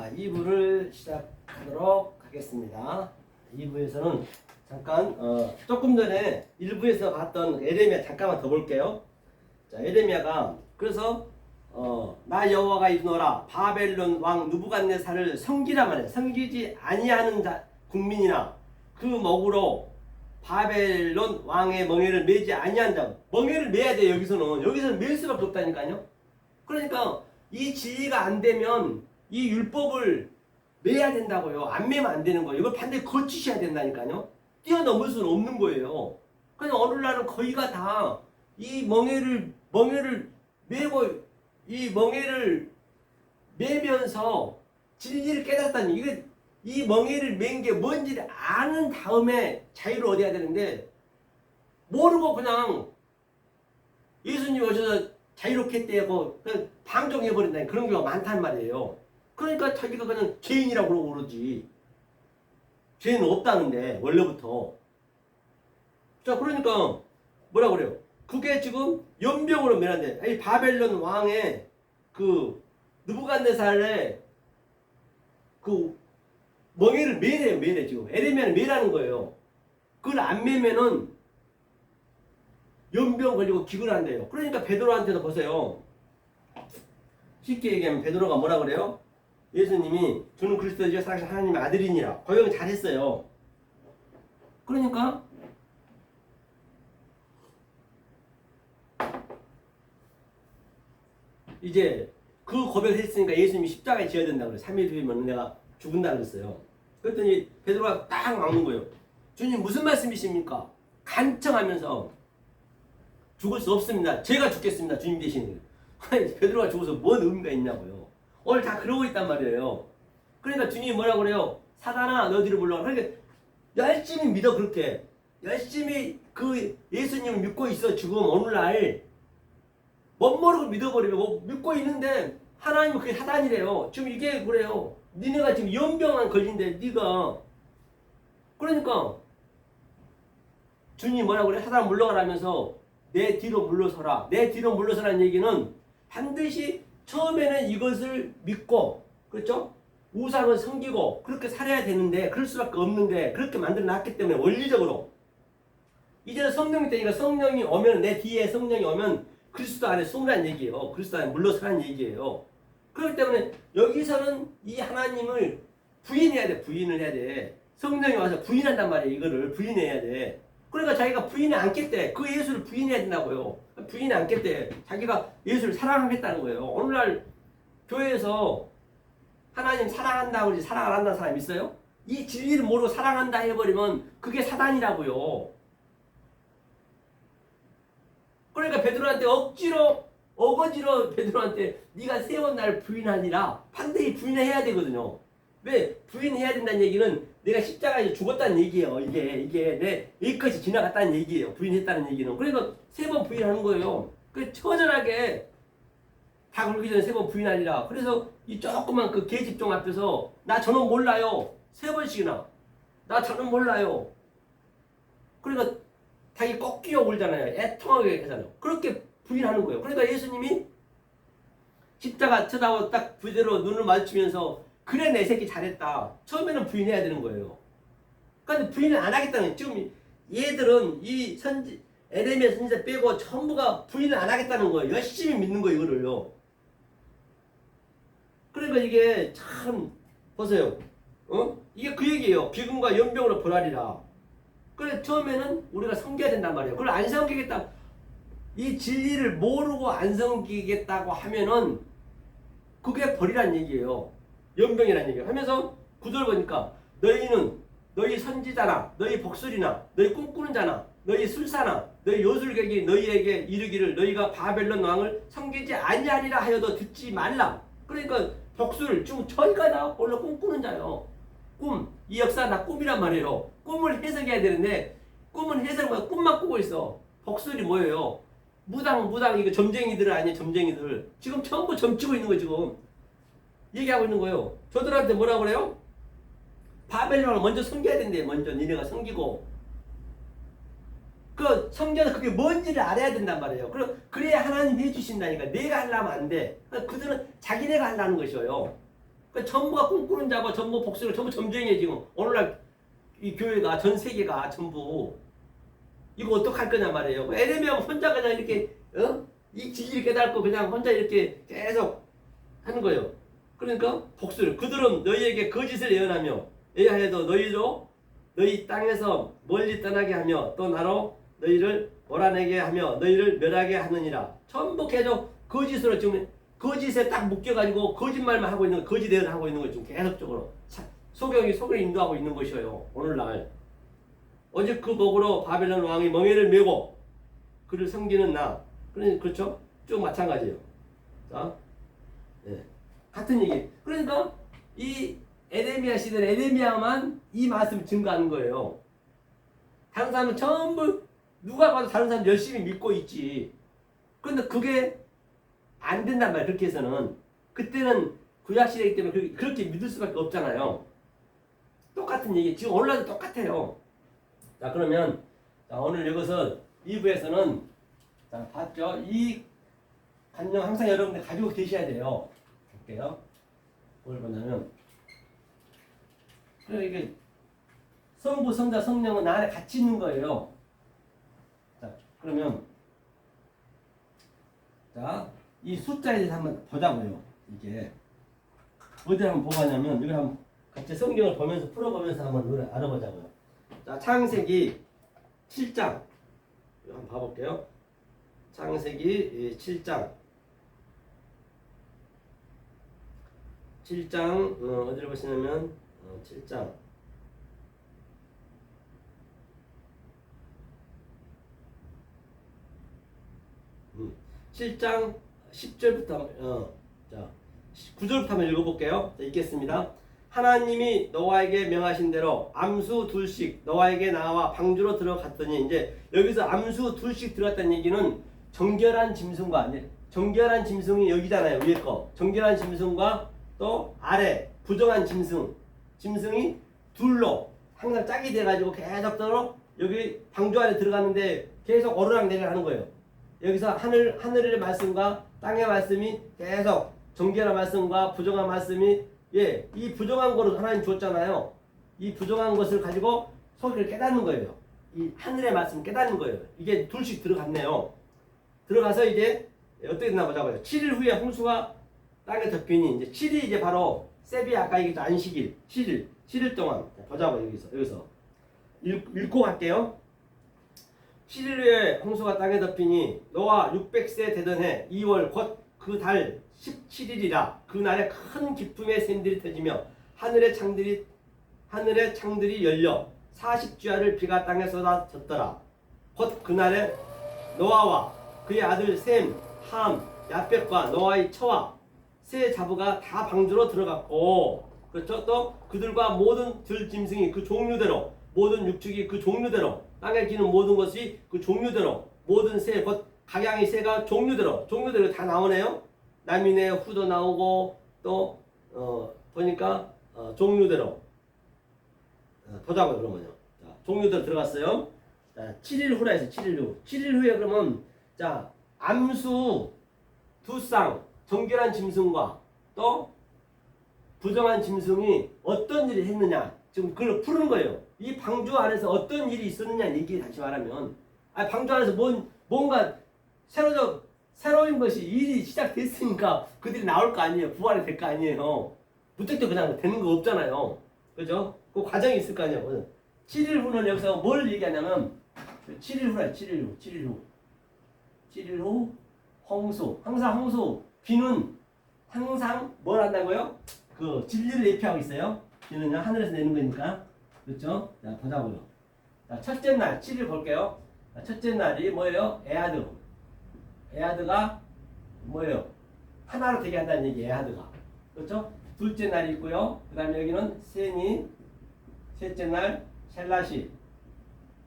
자, 2부를 시작하도록 하겠습니다. 2부에서는 잠깐 조금 전에 1부에서 봤던 에레미야 잠깐만 더 볼게요. 자, 에레미야가 그래서 나 여호와가 이르노라 바벨론 왕 느부갓네살을 섬기라 말이야. 섬기지 아니하는 국민이나 그 먹으로 바벨론 왕의 멍에를 매지 아니한다. 멍에를 매야 돼. 여기서는 맬 수밖에 없다니까요. 그러니까 이 진리가 안 되면 이 율법을 매야 된다고요. 안 매면 안 되는 거예요. 이걸 반드시 거치셔야 된다니까요. 뛰어넘을 수는 없는 거예요. 그냥 오늘날은 거의가 다 이 멍에를 매고 이 멍에를 매면서 진리를 깨닫다니 이게 이 멍에를 맨 게 뭔지를 아는 다음에 자유를 얻어야 되는데 모르고 그냥 예수님 오셔서 자유롭게 했대고 그냥 방종해버린다니 그런 경우가 많단 말이에요. 그러니까 자기가 그냥 죄인이라고 그러지. 죄는 없다는데 원래부터. 자, 그러니까 뭐라 그래요? 그게 지금 연병으로 매는데 이 바벨론 왕의 그 느부갓네살의 그 멍에를 매래 지금. 에레미야는 매라는 거예요. 그걸 안 매면은 연병 걸리고 기근한대요. 그러니까 베드로한테도 보세요. 쉽게 얘기하면 베드로가 뭐라 그래요? 예수님이 주는 그리스도이시여 살아계신 하나님의 아들이니라. 고용 잘했어요. 그러니까 이제 그 고백을 했으니까 예수님이 십자가에 지어야 된다고 그래요. 3일 뒤면 내가 죽은다 그랬어요. 그랬더니 베드로가 딱 막는 거예요. 주님 무슨 말씀이십니까? 간청하면서 죽을 수 없습니다. 제가 죽겠습니다. 주님 대신에. 베드로가 죽어서 뭔 의미가 있냐고요. 오늘 다 그러고 있단 말이에요. 그러니까 주님이 뭐라고 그래요? 사단아 너희들을 불러. 그러니까 열심히 믿어. 그렇게 열심히 그 예수님을 믿고 있어. 지금 오늘날 멋모르고 믿어버리면 뭐 믿고 있는데 하나님은 그게 사단이래요. 지금 이게 그래요. 니네가 지금 연병만 걸린대. 네가 그러니까 주님이 뭐라고 그래? 사단 물러가라면서 내 뒤로 물러서라. 내 뒤로 물러서라는 얘기는 반드시 처음에는 이것을 믿고, 그렇죠? 우상을 섬기고 그렇게 살아야 되는데 그럴 수밖에 없는데 그렇게 만들어 놨기 때문에 원리적으로 이제는 성령이 되니까 성령이 오면 내 뒤에 성령이 오면 그리스도 안에 숨으라는 얘기예요. 그리스도 안에 물러서라는 얘기예요. 그렇기 때문에 여기서는 이 하나님을 부인해야 돼. 부인을 해야 돼. 성령이 와서 부인한단 말이에요. 이거를 부인해야 돼. 그러니까 자기가 부인을 안겠대. 그 예수를 부인해야 된다고요. 부인을 안겠대. 자기가 예수를 사랑하겠다는 거예요. 오늘날 교회에서 하나님 사랑한다고 그러지 사랑 안 한다는 사람 있어요? 이 진리를 모르고 사랑한다 해버리면 그게 사단이라고요. 그러니까 베드로한테 어거지로 베드로한테 네가 세운 날 부인하니라 반드시 부인해야 되거든요. 왜? 부인해야 된다는 얘기는 내가 십자가에 죽었다는 얘기예요. 이게 내 여기까지 지나갔다는 얘기예요. 부인했다는 얘기는. 그러니까 3번 부인하는 거예요. 그 처절하게 다 굴기 전에 3번 부인하니라. 그래서 이 조그만 그 계집종 앞에서 나 저는 몰라요. 3번씩이나 나 저는 몰라요. 그러니까 자기 꼭 끼어 울잖아요. 애통하게 하잖아요. 그렇게 부인하는 거예요. 그러니까 예수님이 십자가 쳐다보고 딱 그대로 눈을 마주치면서 그래 내 새끼 잘했다. 처음에는 부인해야 되는 거예요. 그런데 부인을 안 하겠다는 거예요. 지금 얘들은 이 에레미야 선지자 빼고 전부가 부인을 안 하겠다는 거예요. 열심히 믿는 거예요. 이거를요. 그러니까 이게 참 보세요. 이게 그 얘기예요. 비금과 연병으로 벌하리라. 그래 처음에는 우리가 섬겨야 된단 말이에요. 그걸 안 섬기겠다. 이 진리를 모르고 안 섬기겠다고 하면은 그게 벌이란 얘기예요. 연병이란 얘기예요. 하면서 구절 보니까 너희는 너희 선지자나 너희 복술이나 너희 꿈꾸는 자나 너희 술사나 너희 요술객이 너희에게 이르기를 너희가 바벨론 왕을 섬기지 아니하리라 하여도 듣지 말라. 그러니까 복술 지금 저희가 다 원래 꿈꾸는 자요. 꿈. 이 역사 다 꿈이란 말이에요. 꿈을 해석해야 되는데 꿈은 해석을 꿈만 꾸고 있어. 복술이 뭐예요? 무당 이거 점쟁이들 아니에요. 점쟁이들. 지금 전부 점치고 있는 거예요. 지금. 얘기하고 있는 거예요. 저들한테 뭐라고 그래요? 바벨론을 먼저 섬겨야 된대. 먼저 니네가 섬기고 그 섬겨서 그게 뭔지를 알아야 된단 말이에요. 그래야 하나님 해주신다니까. 내가 하려면 안 돼. 그들은 자기네가 하려는 것이에요. 그 전부가 꿈꾸는 자고 전부 복수를 전부 점쟁이에 지금 오늘날 이 교회가 전 세계가 전부 이거 어떡할 거냐 말이에요. 에레미야 혼자 그냥 이렇게 이 진리를 깨닫고 그냥 혼자 이렇게 계속 하는 거예요. 그러니까 복수를 그들은 너희에게 거짓을 예언하며 예하여도 너희로 너희 땅에서 멀리 떠나게 하며 또 나로 너희를 몰아내게 하며 너희를 멸하게 하느니라. 전부 계속 거짓으로 지금 거짓에 딱 묶여가지고 거짓말만 하고 있는 거짓 예언을 하고 있는 거 지금 계속적으로 소경이 속을 인도하고 있는 것이에요. 오늘날 오직 그 복으로 바벨론 왕이 멍에를 메고 그를 섬기는 나. 그렇죠? 쭉 마찬가지예요. 자, 네. 같은 얘기. 그러니까 이 에레미야 시대는 에레미야만 이 말씀을 증거하는 거예요. 다른 사람은 전부 누가 봐도 다른 사람 열심히 믿고 있지. 그런데 그게 안 된단 말이에요. 그렇게 해서는 그때는 구약 시대이기 때문에 그렇게 믿을 수밖에 없잖아요. 똑같은 얘기. 지금 오늘날도 똑같아요. 자, 그러면 자, 오늘 이것은 2부에서는 자, 봤죠? 이 관념 항상 여러분들 가지고 계셔야 돼요. 볼게요. 뭘 보냐면 이게 성부, 성자, 성령은 나 안에 같이 있는 거예요. 자, 그러면 자, 이 숫자에 대해서 한번 보자고요. 이게 어디 한번 보고 하냐면 이걸 한번 같이 성경을 보면서 풀어보면서 한번 알아보자고요. 자, 창세기 7장 한번 봐볼게요. 창세기 7장 7장 어디를 보시냐면 7장 7장 10절부터 자 9절부터 한번 읽어볼게요. 자, 읽겠습니다. 하나님이 노아에게 명하신 대로 암수 둘씩 노아에게 나와 방주로 들어갔더니 이제 여기서 암수 둘씩 들어갔다는 얘기는 정결한 짐승과 정결한 짐승이 여기잖아요. 위에 거 정결한 짐승과 또 아래 부정한 짐승이 둘로 항상 짝이 돼가지고 계속 여기 방주 안에 들어갔는데 계속 오르락내리락 하는 거예요. 여기서 하늘의 말씀과 땅의 말씀이 계속 정결한 말씀과 부정한 말씀이 이 부정한 거를 하나님 줬잖아요. 이 부정한 것을 가지고 소리를 깨닫는 거예요. 이 하늘의 말씀을 깨닫는 거예요. 이게 둘씩 들어갔네요. 들어가서 이제 어떻게 됐나 보자고요. 7일 후에 홍수가 땅에 덮이니 이제 7일 이제 바로 세비 아까 얘기했던 안식일 7일 동안 보자고요. 여기서 읽고 갈게요. 7일 후에 홍수가 땅에 덮이니 노아 600세 되던 해 2월 곧 그 달 17일이라 그날에 큰 기쁨의 샘들이 터지며 하늘의 창들이 열려 40주야를 비가 땅에 쏟아졌더라. 곧 그날에 노아와 그의 아들 셈, 함, 야벳과 노아의 처와 세 자부가 다 방주로 들어갔고 그렇죠? 또 그들과 모든 들짐승이 그 종류대로 모든 육축이 그 종류대로 땅에 기는 모든 것이 그 종류대로 모든 새 곧 각양의 새가 종류대로 다 나오네요. 남이네 후도 나오고 또 보니까 종류대로 보자고요. 그러면요. 자, 종류대로 들어갔어요. 자, 7일 후라 해서 7일 후. 7일 후에 그러면 자 암수 두 쌍 정결한 짐승과 또 부정한 짐승이 어떤 일을 했느냐 지금 그걸 푸는 거예요. 이 방주 안에서 어떤 일이 있었느냐 얘기 다시 말하면 방주 안에서 뭔가 새로운 것이 일이 시작됐으니까 그들이 나올 거 아니에요. 부활이 될 거 아니에요. 무턱대고 그냥 되는 거 없잖아요. 그죠? 그 과정이 있을 거 아니에요. 7일 후는 여기서 뭘 얘기하냐면 7일 후라 7일 후 홍수. 항상 홍수 비는 항상 뭘 한다고요? 그 진리를 예표하고 있어요. 비는요 하늘에서 내는 거니까. 그렇죠? 자 보자고요. 자, 첫째 날 7일 볼게요. 자, 첫째 날이 뭐예요? 에아드가 뭐예요? 하나로 되게 한다는 얘기 에아드가. 그렇죠? 둘째 날이 있고요. 그 다음에 여기는 세니, 셋째 날 셀라시.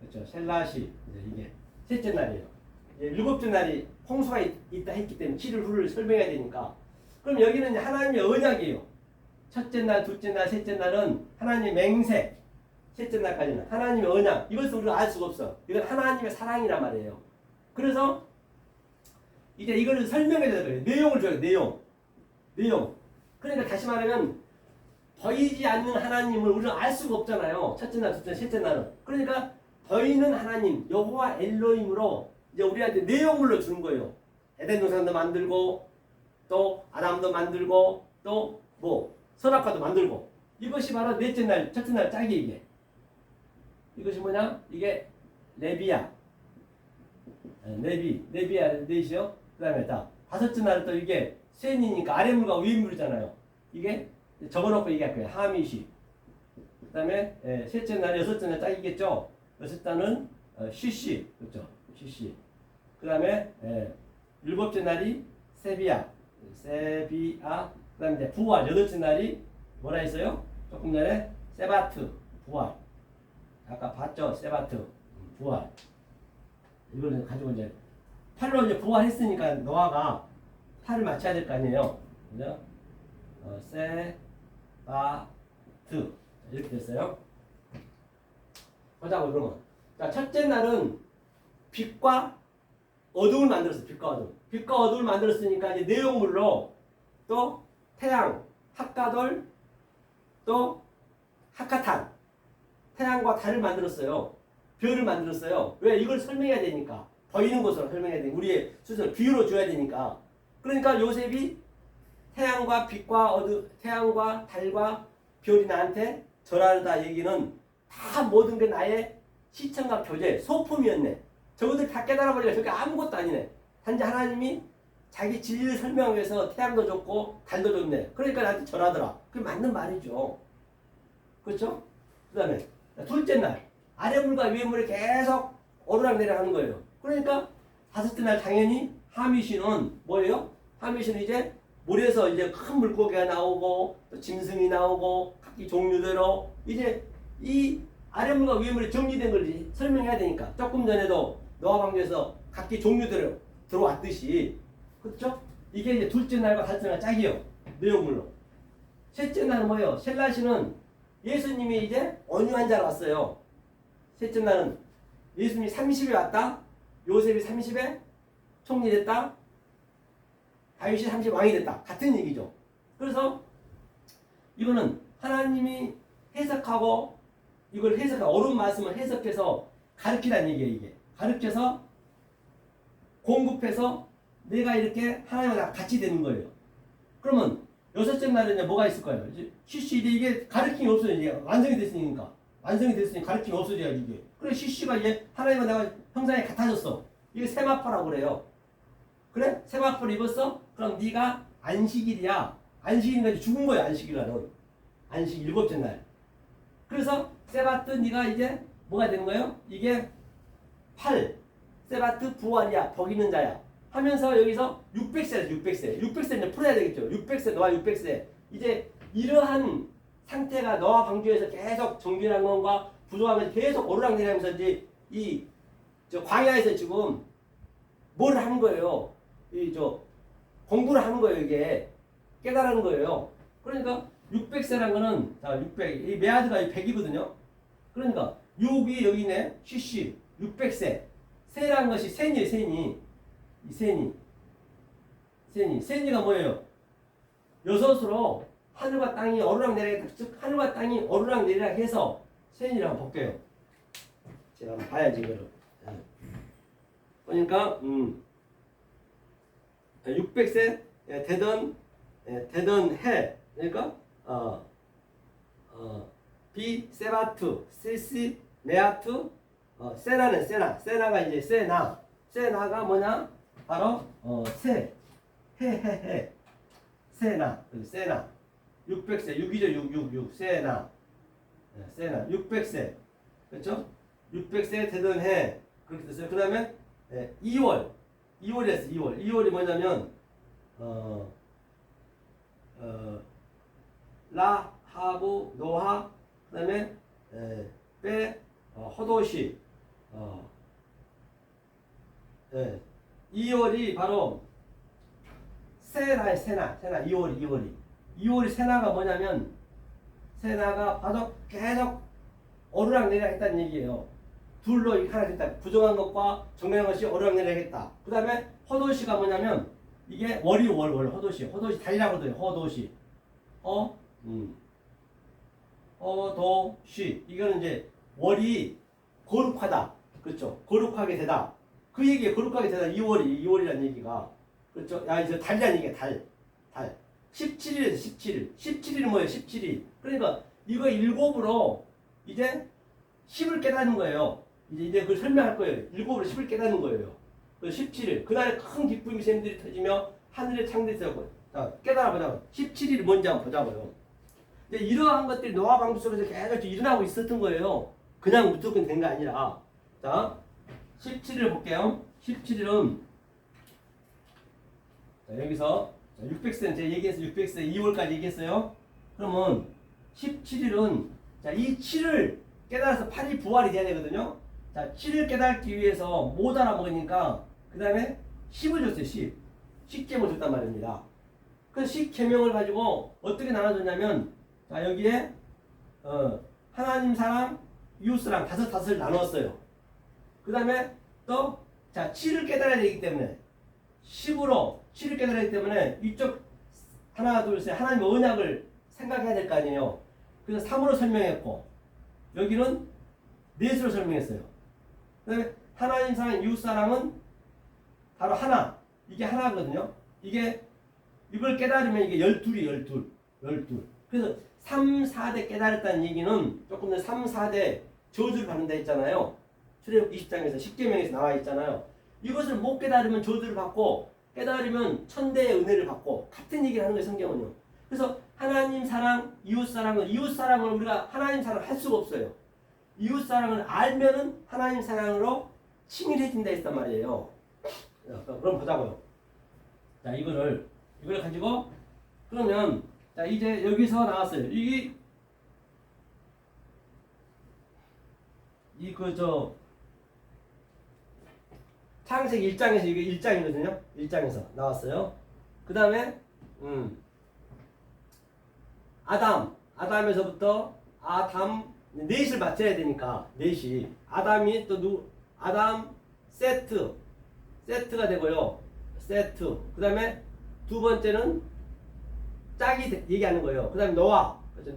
그렇죠? 셀라시. 이게 셋째 날이에요. 일곱째 날이 홍수가 있다 했기 때문에 7일 후를 설명해야 되니까. 그럼 여기는 하나님의 언약이에요. 첫째 날, 둘째 날, 셋째 날은 하나님의 맹세. 셋째 날까지는 하나님의 언약. 이것을 우리가 알 수가 없어. 이건 하나님의 사랑이란 말이에요. 그래서 이제 이걸 설명해야 돼요. 내용을 줘요. 내용. 그러니까 다시 말하면 보이지 않는 하나님을 우리는 알 수가 없잖아요. 첫째 날, 둘째 날, 셋째 날은. 그러니까 보이는 하나님 여호와 엘로힘으로 이제 우리한테 내용물로 주는 거예요. 에덴 동산도 만들고 또 아담도 만들고 또 뭐 선악과도 만들고 이것이 바로 넷째 날, 첫째 날 짝이 이게. 이것이 뭐냐? 이게 레비야. 레비야 넷이요. 그 다음에 다섯째 날은 또 이게 센이니까 아랫물과 위물이잖아요. 이게 적어놓고 얘기할 거예요. 하미시. 그 다음에 셋째 날, 여섯째 날 짝이겠죠. 여섯째 날은 쉬시. 그렇죠. 쉬시. 그 다음에 일곱째 날이 세비야. 그 다음에 이제 부활. 여덟째 날이 뭐라 했어요? 조금 전에 세바트. 부활. 아까 봤죠? 세바트. 부활. 이걸 가지고 이제 팔로 이제 부활했으니까 노아가 팔을 맞춰야 될 거 아니에요. 그죠? 세바트. 이렇게 됐어요. 보자고 그러면. 자, 첫째 날은 빛과 어둠을 만들었어요. 빛과 어둠. 빛과 어둠을 만들었으니까 이제 내용물로 또 태양, 학가돌, 또 학가탄. 태양과 달을 만들었어요. 별을 만들었어요. 왜? 이걸 설명해야 되니까. 보이는 것으로 설명해야 되니까. 우리의 스스로 비유로 줘야 되니까. 그러니까 요셉이 태양과 빛과 어둠, 태양과 달과 별이 나한테 절하다 얘기는 다 모든 게 나의 시청과 교제, 소품이었네. 저것들 다 깨달아버리니까 저게 아무것도 아니네. 단지 하나님이 자기 진리를 설명하기 위해서 태양도 줬고 달도 줬네. 그러니까 나한테 절하더라. 그게 맞는 말이죠. 그렇죠? 그 다음에 둘째 날 아래물과 위에물이 계속 오르락내리락 하는 거예요. 그러니까 다섯째 날 당연히 하미시는 뭐예요? 하미시는 이제 물에서 이제 큰 물고기가 나오고 또 짐승이 나오고 각기 종류대로 이제 이 아래물과 위에물이 정리된 걸 설명해야 되니까 조금 전에도 노아 방주에서 각기 종류대로 들어왔듯이 그렇죠? 이게 이제 둘째 날과 다섯째 날 짝이요. 내용물로. 셋째 날은 뭐예요? 셀라시는 예수님이 이제 온유한 자로 왔어요. 셋째 날은 예수님이 30에 왔다. 요셉이 30에 총리됐다. 다윗이 30 왕이 됐다. 같은 얘기죠. 그래서 이거는 하나님이 해석하고 이걸 어려운 말씀을 해석해서 가르치라는 얘기예요. 이게 가르쳐서 공급해서 내가 이렇게 하나님과 같이 되는 거예요. 그러면 여섯째 날은 이제 뭐가 있을 거예요? CC 이게 가르침이 없어요. 이제 완성이 됐으니까 가르침이 없어져야 이게. 그래 CC가 이제 하나님과 내가 형상이 같아졌어. 이게 세마포라고 그래요. 그래? 세마포를 입었어? 그럼 네가 안식일이야. 안식일인가 죽은 거야. 안식일날은 안식 일곱째 날. 그래서 세바트 네가 이제 뭐가 되는 거예요? 이게 8 세바트 부활이야. 복 있는 자야. 하면서 여기서 600세다. 600세 이제 풀어야 되겠죠. 600세 너와 600세 이제 이러한 상태가 너와 방주에서 계속 정결한 것과 부족한 것이 계속 오르락내리면서 이제 저 광야에서 지금 뭘 하는 거예요. 공부를 하는 거예요. 이게 깨달은 거예요. 그러니까 600세란 거는 자 600, 이 메아드가 100이거든요. 그러니까 6이 여기네. CC 600세. 세라는 것이 센이에요. 세니가 뭐예요? 여섯으로 하늘과 땅이 오르락내리락, 즉 하늘과 땅이 오르락내리락 해서 세니라고 볼게요. 제가 한번 봐야지 이거를. 그러니까 600세 되던 해. 그러니까 비 세바투 시시 메아투 세나는 세나가 이제 세나가 뭐냐? 바로 해 세나 600세 6이죠 6 세나 600세 그렇죠? 600세 되던 해 그렇게 됐어요. 그 다음에 2월이었어. 2월이 뭐냐면 라하부 노하 그 다음에 호도시 2월이 바로 세나 2월이 세나가 뭐냐면 세나가 바로 계속 오르락내리락 했다는 얘기예요. 둘로 하나 됐다. 부정한 것과 정량한 것이 오르락내리락 했다. 그 다음에 호도시가 뭐냐면 이게 월이 호도시 달이라고 그래요. 호도시 도, 쉬. 이거는 이제 월이 거룩하다. 그렇죠? 거룩하게 되다. 그 얘기에 거룩하게 되다. 2월이라는 얘기가. 그렇죠? 야, 이제 달이라는 얘기야, 달. 17일에서 17일. 17일은 뭐예요? 17일. 그러니까 이거 일곱으로 이제 10을 깨닫는 거예요. 이제 그걸 설명할 거예요. 일곱으로 10을 깨닫는 거예요. 그 17일. 그날에 큰 기쁨이 샘들이 터지며 하늘의 창대서고. 자, 깨달아 보자고요. 17일이 뭔지 한번 보자고요. 이제 이러한 것들이 노아 방주 속에서 계속 일어나고 있었던 거예요. 그냥 무조건 된 게 아니라. 자, 17일 볼게요. 17일은 자, 여기서 600세 제가 얘기해서 600세 2월까지 얘기했어요. 그러면 17일은 자, 이 7을 깨달아서 8이 부활이 돼야 되거든요. 자, 7을 깨닫기 위해서 못 알아먹으니까 그 다음에 10을 줬어요. 10. 10계명을 줬단 말입니다. 그 10계명을 가지고 어떻게 나눠줬냐면 자, 여기에 하나님 사랑, 이웃 사랑 다섯을 나눴어요. 그 다음에 또 자, 7을 깨달아야 되기 때문에 10으로 7을 깨달아야 되기 때문에 이쪽 하나 둘 셋 하나님 언약을 생각해야 될 거 아니에요. 그래서 3으로 설명했고 여기는 넷으로 설명했어요. 그 다음에 하나님 사랑, 이웃 사랑은 바로 하나. 이게 하나거든요. 이걸 깨달으면 이게 12. 그래서 3, 4대 깨달았다는 얘기는 조금 더 3, 4대 저주를 받는다 했잖아요. 출애굽 20장에서 10계명에서 나와 있잖아요. 이것을 못 깨달으면 저주를 받고 깨달으면 천대의 은혜를 받고 같은 얘기를 하는 거예요. 성경은요. 그래서 하나님 사랑, 이웃 사랑을 우리가 하나님 사랑을 할 수가 없어요. 이웃 사랑을 알면은 하나님 사랑으로 친밀해진다 했단 말이에요. 그럼 보자고요. 자, 이거를 가지고 그러면 자, 이제 여기서 나왔어요. 창세기 1장에서 이게 1장이거든요. 1장에서 나왔어요. 그 다음에 아담에서부터 넷을 맞춰야 되니까 넷이 아담이 또 아담 세트가 되고요. 세트. 그 다음에 두 번째는 짝이 얘기하는 거예요. 그 다음에 노아. 그렇죠.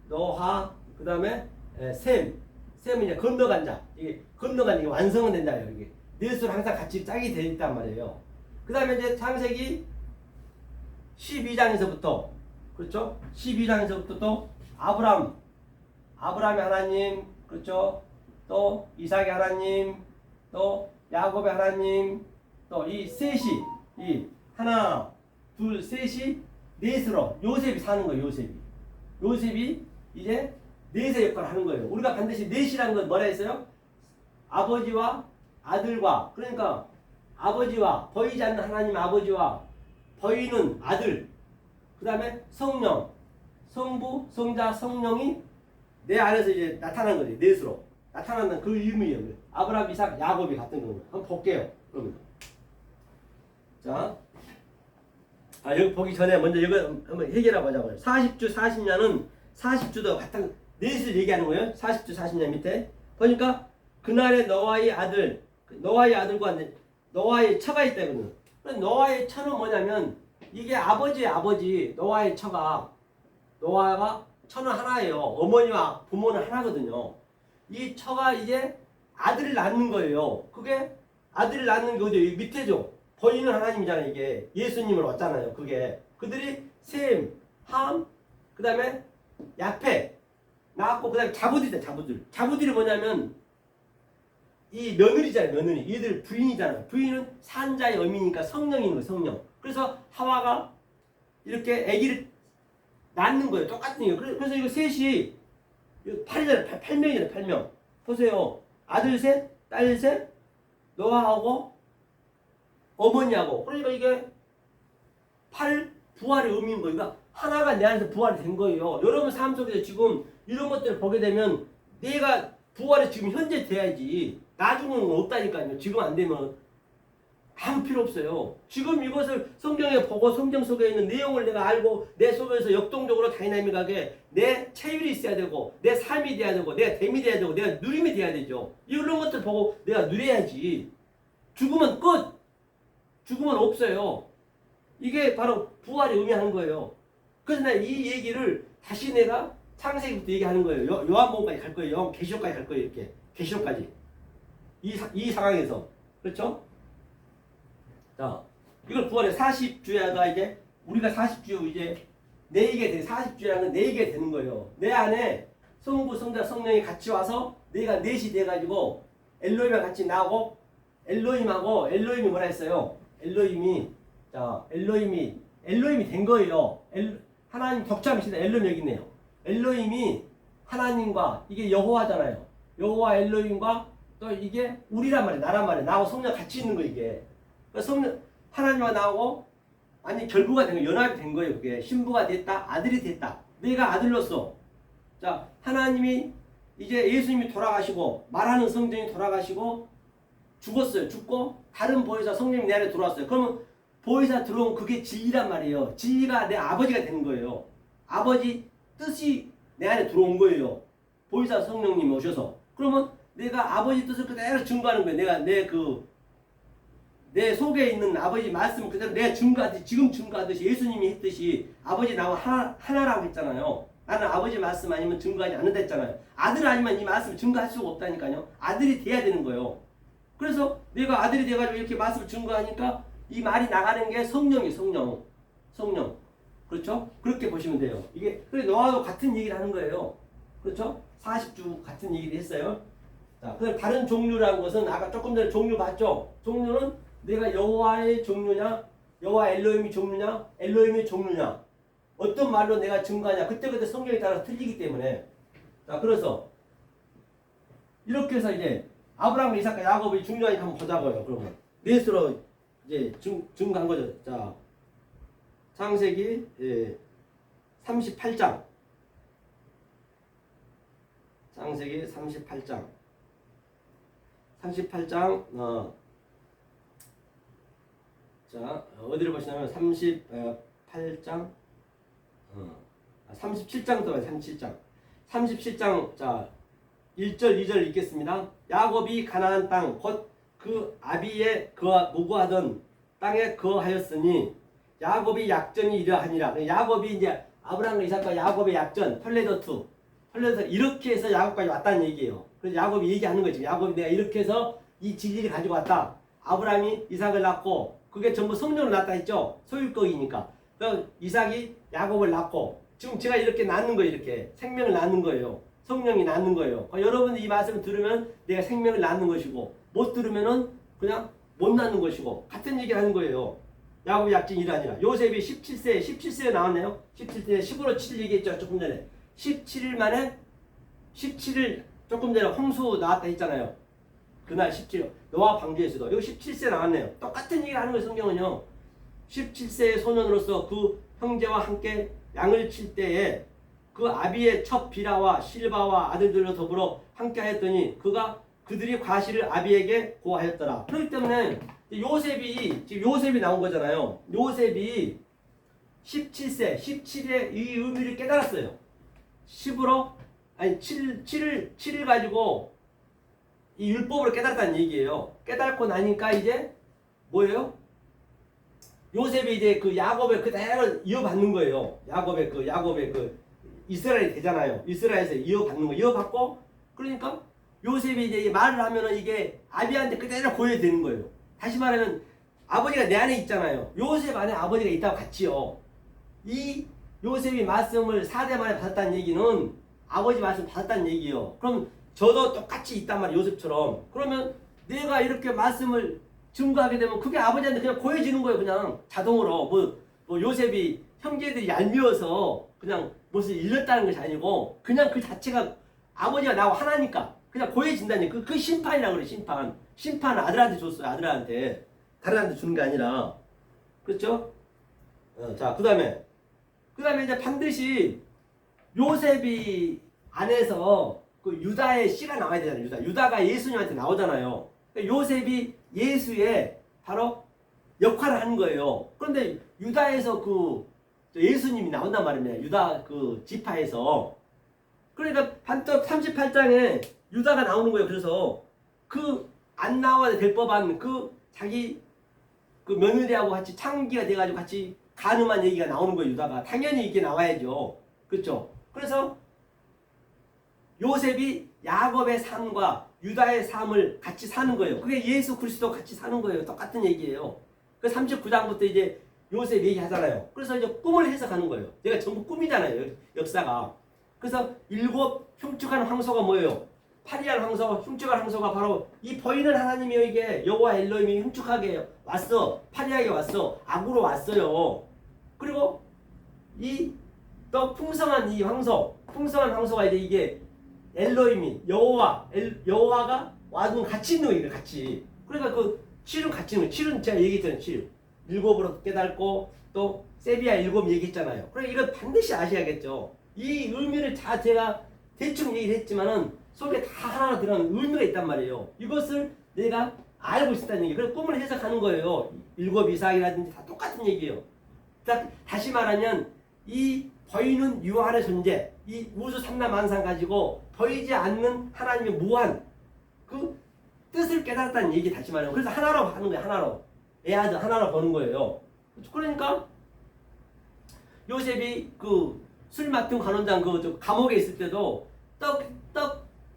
노아. 그 다음에 셈은 이제 건너간 자. 이게 건너간 게 완성은 된다요. 이게 넷으로 항상 같이 짝이 되어 있단 말이에요. 그 다음에 이제 창세기 12장에서부터 그렇죠? 12장에서부터 또 아브라함의 하나님, 그렇죠? 또 이삭의 하나님, 또 야곱의 하나님, 또 이 셋이 이 하나, 둘, 셋이 넷으로 요셉이 사는 거예요. 요셉이 이제 넷의 역할을 하는 거예요. 우리가 반드시 넷이라는 건 뭐라 했어요? 아버지와 아들과 그러니까 아버지와 보이지 않는 하나님 아버지와 보이는 아들 그 다음에 성령, 성부, 성자, 성령이 내 안에서 이제 나타난 거지. 넷으로 나타난다는 그 의미예요. 아브라함, 이삭, 야곱이 같은 거예요. 한번 볼게요. 그러면 자, 여기 보기 전에 먼저 이거 한번 해결해 보자고요. 40주 40년은 40주도 같은 넷을 얘기하는 거예요. 40주 40년 밑에 보니까 그날에 노아의 아들과 노아의 처가 있다거든요. 노아의 처는 뭐냐면 이게 아버지 노아의 처가 처는 하나예요. 어머니와 부모는 하나거든요. 이 처가 이제 아들을 낳는 거예요. 그게 아들을 낳는 거죠. 이 밑에죠. 보이는 하나님이잖아요. 이게 예수님을 왔잖아요. 그게 그들이 셈, 함, 그 다음에 야페 낳았고 그 다음에 자부들이 뭐냐면 이 며느리잖아요. 며느리. 얘들 부인이잖아요. 부인은 산자의 어미니까 성령인 거예요. 성령. 그래서 하와가 이렇게 아기를 낳는 거예요. 똑같은 얘기예요. 그래서 이거 셋이 8이잖아요. 8명이잖아요. 8명. 보세요. 아들 셋, 딸 셋, 노아하고 어머니하고. 그러니까 이게 8 부활의 의미인 거예요. 그러니까 하나가 내 안에서 부활이 된 거예요. 여러분 삶 속에서 지금 이런 것들을 보게 되면 내가 부활이 지금 현재 돼야지. 나중에는 없다니까요. 지금 안 되면 아무 필요 없어요. 지금 이것을 성경에 보고 성경 속에 있는 내용을 내가 알고 내 속에서 역동적으로 다이나믹하게 내 체율이 있어야 되고 내 삶이 돼야 되고 내 됨이 돼야 되고 내가 누림이 돼야 되죠. 이런 것들 보고 내가 누려야지. 죽으면 끝. 죽으면 없어요. 이게 바로 부활이 의미하는 거예요. 그래서 내가 이 얘기를 다시 내가 창세기부터 얘기하는 거예요. 요한복음까지 갈 거예요. 요한 계시록까지 갈 거예요. 이렇게 계시록까지 이 상황에서 그렇죠? 자, 이걸 9월에 40주야가 이제 우리가 40주 이제 내게 돼 40주야는 건 내게 되는 거예요. 내 안에 성부, 성자, 성령이 같이 와서 내가 넷이 돼가지고 엘로힘이랑 같이 나오고 엘로힘이 뭐라 했어요? 엘로힘이 된 거예요. 하나님 덕참이시다. 엘로힘 여기 있네요. 엘로힘이 하나님과 이게 여호와잖아요. 여호와 엘로힘과 또 이게 우리란 말이에요. 나란 말이에요. 나하고 성령 같이 있는 거 이게. 성령 하나님과 나하고 아니 결부가 된 거, 연합이 된 거예요. 그게 신부가 됐다, 아들이 됐다. 내가 아들로서 자 하나님이 이제 예수님이 돌아가시고 말하는 성령이 돌아가시고 죽었어요. 죽고 다른 보혜사 성령이 내 안에 들어왔어요. 그러면 보혜사 들어오면 그게 진리란 말이에요. 진리가 내 아버지가 되는 거예요. 아버지 뜻이 내 안에 들어온 거예요. 보혜사 성령님이 오셔서. 그러면 내가 아버지 뜻을 그대로 증거하는 거예요. 내가 내 속에 있는 아버지 말씀을 그대로 내가 증거하듯이 지금 증거하듯이 예수님이 했듯이 아버지 나와 하나라고 했잖아요. 나는 아버지 말씀 아니면 증거하지 않는다 했잖아요. 아들 아니면 이 말씀을 증거할 수가 없다니까요. 아들이 돼야 되는 거예요. 그래서 내가 아들이 돼가지고 이렇게 말씀을 증거하니까 이 말이 나가는 게 성령이 성령. 그렇죠? 그렇게 보시면 돼요. 이게 그래 너와도 같은 얘기를 하는 거예요. 그렇죠? 40주 같은 얘기를 했어요. 자, 그다음 다른 종류라는 것은 아까 조금 전에 종류 봤죠? 종류는 내가 여호와의 종류냐, 여호와 엘로힘이 종류냐, 엘로힘의 종류냐, 어떤 말로 내가 증거하냐, 그때그때 성경에 따라서 틀리기 때문에. 자, 그래서 이렇게 해서 이제 아브라함, 이삭과 야곱이 중요하니까 한번 보자고요. 그러면 넷으로 이제 증거한 거죠. 자, 창세기 38장. 창세기 38장. 38장 자 어디를 보시냐면 38장 37장 또 37장 자 1절 2절 읽겠습니다. 야곱이 가나안 땅 곧 그 아비의 무고하던 땅에 거하였으니 야곱이 약전이 이러하니라. 야곱이 이제 아브라함과 이삭과 야곱의 약전 톨레도 이렇게 해서 야곱까지 왔다는 얘기예요. 그래서 야곱이 얘기하는 거지. 야곱이 내가 이렇게 해서 이 진리를 가지고 왔다. 아브라함이 이삭을 낳고 그게 전부 성령을 낳았다 했죠. 소유격이니까. 그래서 이삭이 야곱을 낳고 지금 제가 이렇게 낳는 거예요. 이렇게 생명을 낳는 거예요. 성령이 낳는 거예요. 여러분이 이 말씀을 들으면 내가 생명을 낳는 것이고 못 들으면은 그냥 못 낳는 것이고 같은 얘기를 하는 거예요. 야곱의 약진이 아니라 요셉이 17세에 나왔네요. 17세에 10으로 7 얘기했죠. 조금 전에 17일 만에 17일 조금 전에 홍수 나왔다 했잖아요. 그날 17일 노아 방주에서도 여기 17세 나왔네요. 똑같은 얘기를 하는 거예요. 성경은요. 17세의 소년으로서 그 형제와 함께 양을 칠 때에 그 아비의 첫 비라와 실바와 아들들로 더불어 함께 하였더니 그들이 과실을 아비에게 고하였더라. 그렇기 때문에 요셉이 나온 거잖아요. 요셉이 17의 이 의미를 깨달았어요. 10으로 아니 7을 가지고 이 율법으로 깨달았다는 얘기예요. 깨달고 나니까 이제 뭐예요? 요셉이 이제 그 야곱의 그대로 이어받는 거예요. 야곱의 그 이스라엘이 되잖아요. 이스라엘에서 이어받는 거 이어받고 그러니까 요셉이 이제 말을 하면은 이게 아비한테 그대로 고여되는 거예요. 다시 말하면 아버지가 내 안에 있잖아요. 요셉 안에 아버지가 있다고 같이요. 이 요셉이 말씀을 4대 만에 받았다는 얘기는 아버지 말씀 받았다는 얘기예요. 그럼 저도 똑같이 있단 말이에요. 요셉처럼. 그러면 내가 이렇게 말씀을 증거하게 되면 그게 아버지한테 그냥 고여지는 거예요. 그냥 자동으로. 뭐 요셉이 형제들이 얄미워서 그냥 무엇을 잃었다는 것이 아니고 그냥 그 자체가 아버지가 나하고 하나니까 그냥 고여진다니. 그 심판이라고 그래. 심판은 아들한테 줬어요. 아들한테. 다른 한테 주는 게 아니라. 그렇죠? 자, 그 다음에 이제 반드시 요셉이 안에서 그 유다의 씨가 나와야 되잖아요. 유다가 예수님한테 나오잖아요. 요셉이 예수의 바로 역할을 하는 거예요. 그런데 유다에서 그 예수님이 나온단 말입니다. 유다 그 지파에서. 그러니까 반떡 38장에 유다가 나오는 거예요. 그래서 그 안 나와야 될 법한 그 자기 그 며느리하고 같이 창기가 돼가지고 같이 간음한 얘기가 나오는 거예요. 유다가 당연히 이게 나와야죠. 그렇죠? 그래서 요셉이 야곱의 삶과 유다의 삶을 같이 사는 거예요. 그게 예수 그리스도 같이 사는 거예요. 똑같은 얘기예요. 그 39장부터 이제 요셉 얘기하잖아요. 그래서 이제 꿈을 해석하는 거예요. 내가 전부 꿈이잖아요. 역사가. 그래서 7 흉측한 황소가 뭐예요? 파리한 황소, 흉측한 황소가 바로 이 보이는 하나님이요. 이게 여호와 엘로힘이 흉측하게 왔어. 파리하게 왔어. 악으로 왔어요. 그리고 이 또 풍성한 이 황소, 풍성한 황소가 이제 이게 엘로힘이 여호와가 와도 같이 있는 거예요. 같이. 그러니까 그 7은 같이 있는 거예요. 7은 제가 얘기했잖아요. 7. 7으로 깨닫고 또 세비야 7 얘기했잖아요. 그러니까 이걸 반드시 아셔야겠죠. 이 의미를 다 제가 대충 얘기를 했지만은 속에 다 하나하나 들어가는 의미가 있단 말이에요. 이것을 내가 알고 있었다는 얘기예요. 그래서 꿈을 해석하는 거예요. 7 이삭이라든지 다 똑같은 얘기예요. 다시 말하면 이 보이는 유한의 존재, 이 우주 삼라만상 가지고 보이지 않는 하나님의 무한 그 뜻을 깨달았다는 얘기 다시 말하면 그래서 하나로 하는 거예요. 하나로 애아들 하나로 보는 거예요. 그러니까 요셉이 그 술 맡은 간원장 그 감옥에 있을 때도 떡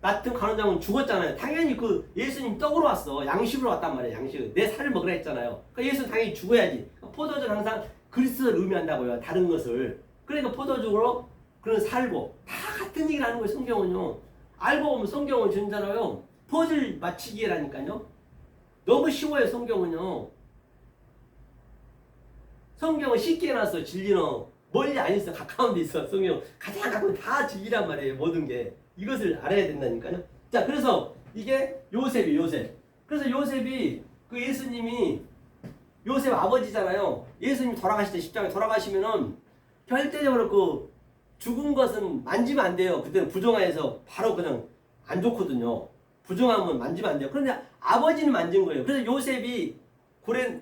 맡은 간원장은 죽었잖아요. 당연히 그 예수님 떡으로 왔어. 양식으로 왔단 말이에요. 양식. 내 살을 먹으라 했잖아요. 그러니까 예수는 당연히 죽어야지. 포도주는 항상 그리스도를 의미한다고요. 다른 것을. 그러니까 포도주로 그런 살고 다 같은 얘기를 하는 거예요. 성경은요. 알고 보면 성경은 진짜로요. 퍼즐 맞추기라니까요. 너무 쉬워요. 성경은요. 성경은 쉽게 해놨어. 진리는 멀리 안 있어. 가까운 데 있어. 성경 가장 가까운 다 진리란 말이에요. 모든 게. 이것을 알아야 된다니까요. 자, 그래서 이게 요셉이 요셉. 그래서 요셉이 그 예수님이 요셉 아버지잖아요. 예수님 돌아가실 때 십자가에 돌아가시면은 절대적으로 그 죽은 것은 만지면 안 돼요. 그때는 부정하에서 바로 그냥 안 좋거든요. 부정하면 만지면 안 돼요. 그런데 아버지는 만진 거예요. 그래서 요셉이 구레나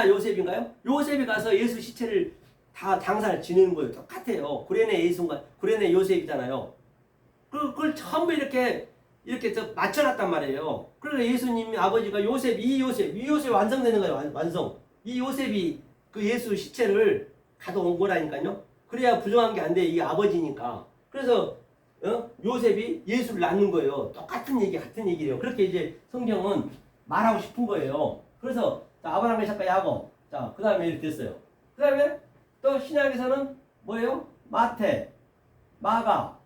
요셉인가요? 요셉이 가서 예수 시체를 다 장사를 지내는 거예요. 똑같아요. 구레네 요셉이잖아요. 그걸 전부 이렇게 맞춰놨단 말이에요. 그래서 예수님 아버지가 이 요셉이 완성되는 거예요. 완성. 이 요셉이 그 예수 시체를 가져온 거라니까요. 그래야 부정한 게 안 돼. 이게 아버지니까. 그래서 요셉이 예수를 낳는 거예요. 똑같은 얘기, 같은 얘기예요. 그렇게 이제 성경은 말하고 싶은 거예요. 그래서 아브라함, 이삭과 야곱. 자, 그 다음에 이렇게 됐어요. 그 다음에 또 신약에서는 뭐예요? 마태, 마가,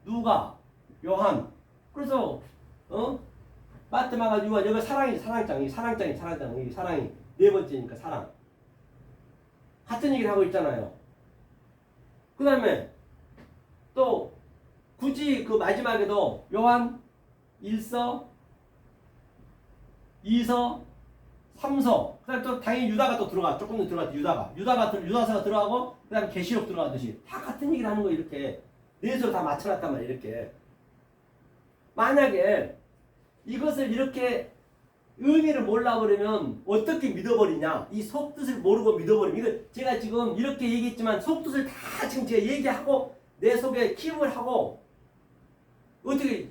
누가, 요한. 그래서 마태, 마가, 누가 여기 사랑장이 사랑이 네 번째니까 사랑. 같은 얘기를 하고 있잖아요. 그 다음에 또 굳이 그 마지막에도 요한 1서, 2서, 3서, 그 다음에 또 당연히 유다가 또 들어가. 조금 더 들어갔죠. 유다서가 들어가고, 그 다음에 계시록 들어가듯이. 다 같은 얘기를 하는 거 이렇게. 넷으로 다 맞춰놨단 말이에요. 이렇게. 만약에 이것을 이렇게 의미를 몰라버리면 어떻게 믿어버리냐. 이 속뜻을 모르고 믿어버리면. 이거 제가 지금 이렇게 얘기했지만 속뜻을 다 지금 제가 얘기하고 내 속에 키움을 하고 어떻게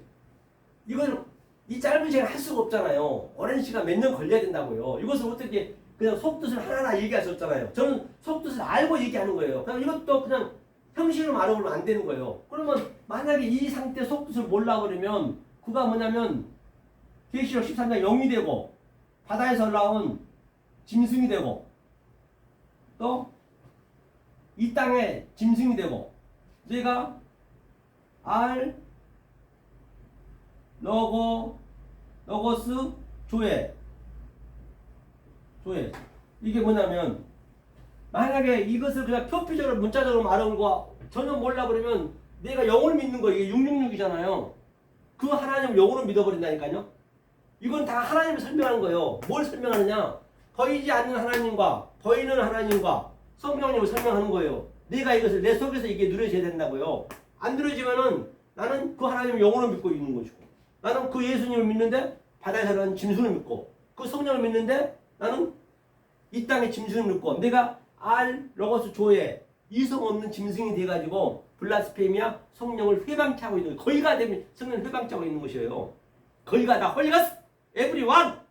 이걸 이 짧은 시간에 할 수가 없잖아요. 오랜 시간 몇 년 걸려야 된다고요. 이것을 어떻게 그냥 속뜻을 하나하나 얘기할 수 없잖아요. 저는 속뜻을 알고 얘기하는 거예요. 그냥 이것도 그냥 형식으로 말해보면 안 되는 거예요. 그러면 만약에 이 상태 속뜻을 몰라버리면 그가 뭐냐면 계시록 13장 0이 되고 바다에서 올라온 짐승이 되고 또 이 땅에 짐승이 되고 내가 로고스 조회 이게 뭐냐면 만약에 이것을 그냥 표피적으로 문자적으로 말하는 거 전혀 몰라버리면 내가 영을 믿는 거 이게 666이잖아요. 그 하나님을 영으로 믿어버린다니까요. 이건 다 하나님을 설명하는 거예요. 뭘 설명하느냐? 보이지 않는 하나님과 보이는 하나님과 성령님을 설명하는 거예요. 내가 이것을 내 속에서 이게 누려져야 된다고요. 안 누려지면은 나는 그 하나님을 영으로 믿고 있는 것이고 나는 그 예수님을 믿는데 바다에서 나는 짐승을 믿고 그 성령을 믿는데 나는 이 땅의 짐승을 믿고 내가 로고스 조에 이성 없는 짐승이 돼가지고 블라스페미아 성령을 회방치 하고 있는 거예요. 거의가 되면 성령을 회방치 하고 있는 것이에요. 거의가 다 홀리가스 에브리원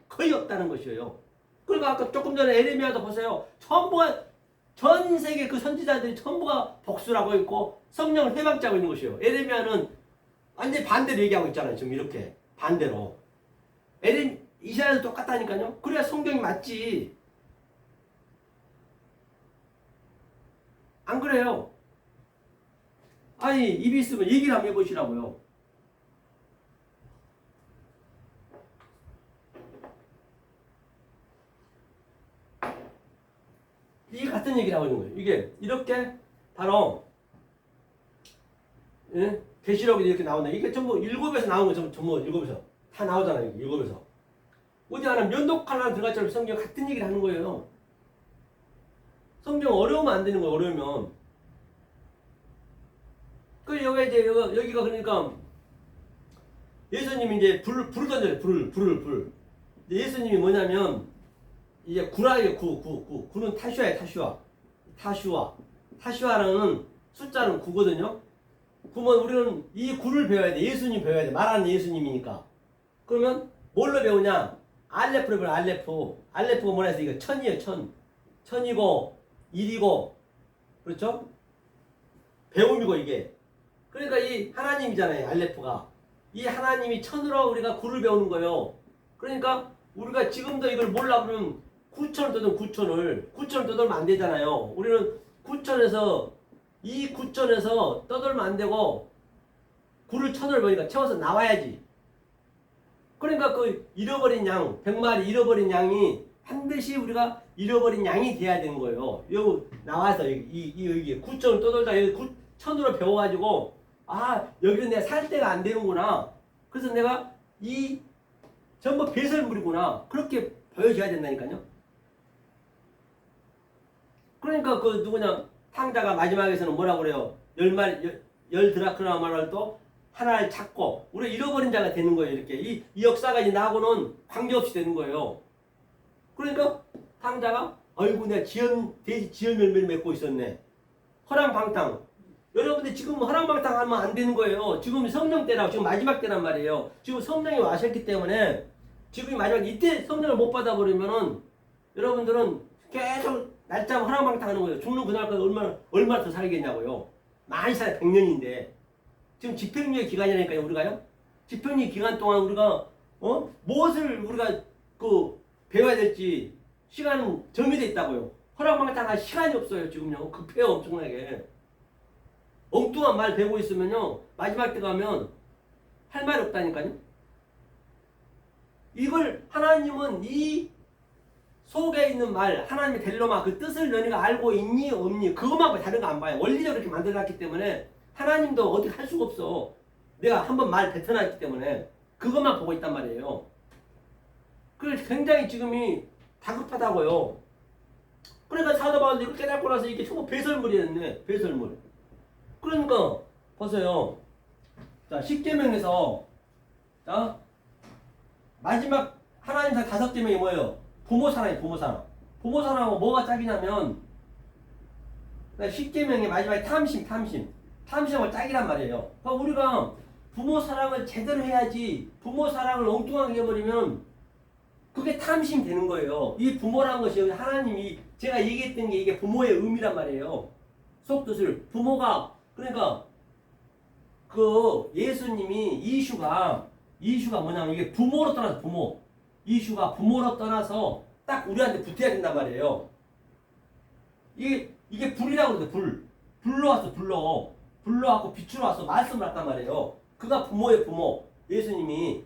거의 없다는 것이에요. 그러니까 아까 조금 전에 에레미야도 보세요. 전부가 전 세계 그 선지자들이 전부가 복수라고 있고 성령을 회방자고 있는 것이에요. 에레미야는 완전히 반대로 얘기하고 있잖아요. 지금 이렇게 반대로. 이사야도 똑같다니까요. 그래야 성경이 맞지. 안 그래요? 아니 입이 있으면 얘기를 한번 해보시라고요. 이게 같은 얘기를 하고 있는 거예요. 이게 이렇게 바로 예? 계시록이 이렇게 나온다. 이게 전부 율법에서 나온 거 전부 율법에서 다 나오잖아요. 율법에서 어디 하나 면도칼 하나 들어갔잖아요. 성경 같은 얘기를 하는 거예요. 성경 어려우면 안 되는 거예요. 어려우면. 그 여기가 그러니까 예수님이 이제 불을 던져요. 불을. 예수님이 뭐냐면 이제 구라예요. 구는 타슈아예요. 타슈아라는 숫자는 9거든요. 그러면 우리는 이 구를 배워야 돼. 예수님 배워야 돼. 말하는 예수님이니까. 그러면 뭘로 배우냐? 알레프로 배워. 알레프가 뭐라 해서 이거 천이에요. 천이고 일이고 그렇죠? 배움이고 이게. 그러니까 이 하나님이잖아요. 알레프가. 이 하나님이 천으로 우리가 구를 배우는 거예요. 그러니까 우리가 지금도 이걸 몰라 그러면 9천을 떠든 9천을 떠들면 안 되잖아요. 우리는 9천에서 이 9천에서 떠들면 안 되고 구를 천을 보니까 채워서 나와야지. 그러니까 그 잃어버린 양, 100마리 잃어버린 양이 반드시 우리가 잃어버린 양이 돼야 되는 거예요. 여기 나와서 여기 9천을 떠돌다 여기 9천으로 배워가지고 아 여기는 내가 살 때가 안 되는구나. 그래서 내가 이 전부 배설물이구나. 그렇게 보여줘야 된다니까요. 그러니까 그 누구냐 탕자가 마지막에서는 뭐라고 그래요? 열 드라크나 말할 또 하나를 찾고 우리 잃어버린 자가 되는 거예요. 이렇게 이 역사가 이제 나하고는 관계없이 되는 거예요. 그러니까 탕자가 아이고 내가 돼지 지연 열매를 맺고 있었네. 허랑방탕. 여러분들 지금 허랑방탕 하면 안 되는 거예요. 지금 성령 때라고 지금 마지막 때란 말이에요. 지금 성령이 와셨기 때문에 지금 마지막 이때 성령을 못 받아버리면은 여러분들은 계속 날짜만 허랑방탕 하는 거예요. 죽는 그날까지 얼마나 더 살겠냐고요. 많이 살아요. 100년인데. 지금 집행유예 기간이라니까요. 우리가요. 집행유예 기간 동안 우리가 무엇을 우리가 배워야 될지 시간은 정해져 있다고요. 허랑방탕할 시간이 없어요. 지금요. 급해요. 엄청나게. 엉뚱한 말 배우고 있으면요. 마지막 때 가면 할 말이 없다니까요. 이걸 하나님은 이 속에 있는 말, 하나님의 델로마 그 뜻을 너희가 알고 있니 없니 그것만 다른 거 안 봐요. 원리적으로 이렇게 만들어놨기 때문에 하나님도 어떻게 할 수가 없어. 내가 한번 말 뱉어놨기 때문에 그것만 보고 있단 말이에요. 그래서 굉장히 지금이 다급하다고요. 그러니까 사도 바울도 이걸 깨닫고 나서 이게 전부 배설물이었네. 배설물. 그러니까 보세요. 자 10계명에서 자 마지막 하나님 5계명이 뭐예요? 부모사랑이에요. 부모사랑하고 뭐가 짝이냐면 10계명의 마지막에 탐심하고 짝이란 말이에요. 그러니까 우리가 부모사랑을 제대로 해야지 부모 사랑을 엉뚱하게 해버리면 그게 탐심이 되는 거예요. 이 부모라는 것이 하나님이 제가 얘기했던 게 이게 부모의 의미란 말이에요. 속뜻을 부모가 그러니까 그 예수님이 이슈가 뭐냐면 이게 부모로 떠나서 이슈가 부모로 떠나서 딱 우리한테 붙어야 된단 말이에요. 이게 불이라고 그러죠. 불로 왔어. 불로 왔고 빛으로 왔어. 말씀을 했단 말이에요. 그가 부모의 부모 예수님이.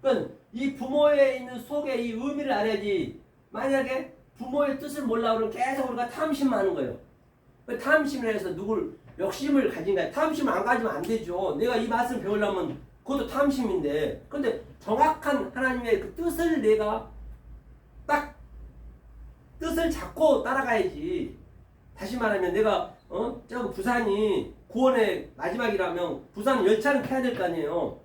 그러니까 이 부모에 있는 속에 이 의미를 알아야지. 만약에 부모의 뜻을 몰라 그러면 계속 우리가 탐심하는 거예요. 탐심을 해서 누굴 욕심을 가진 거야. 탐심을 안 가지면 안 되죠. 내가 이 말씀을 배우려면 그것도 탐심인데. 근데 정확한 하나님의 그 뜻을 내가 딱 뜻을 잡고 따라가야지. 다시 말하면 내가 저거 부산이 구원의 마지막이라면 부산 열차는 타야 될 거 아니에요.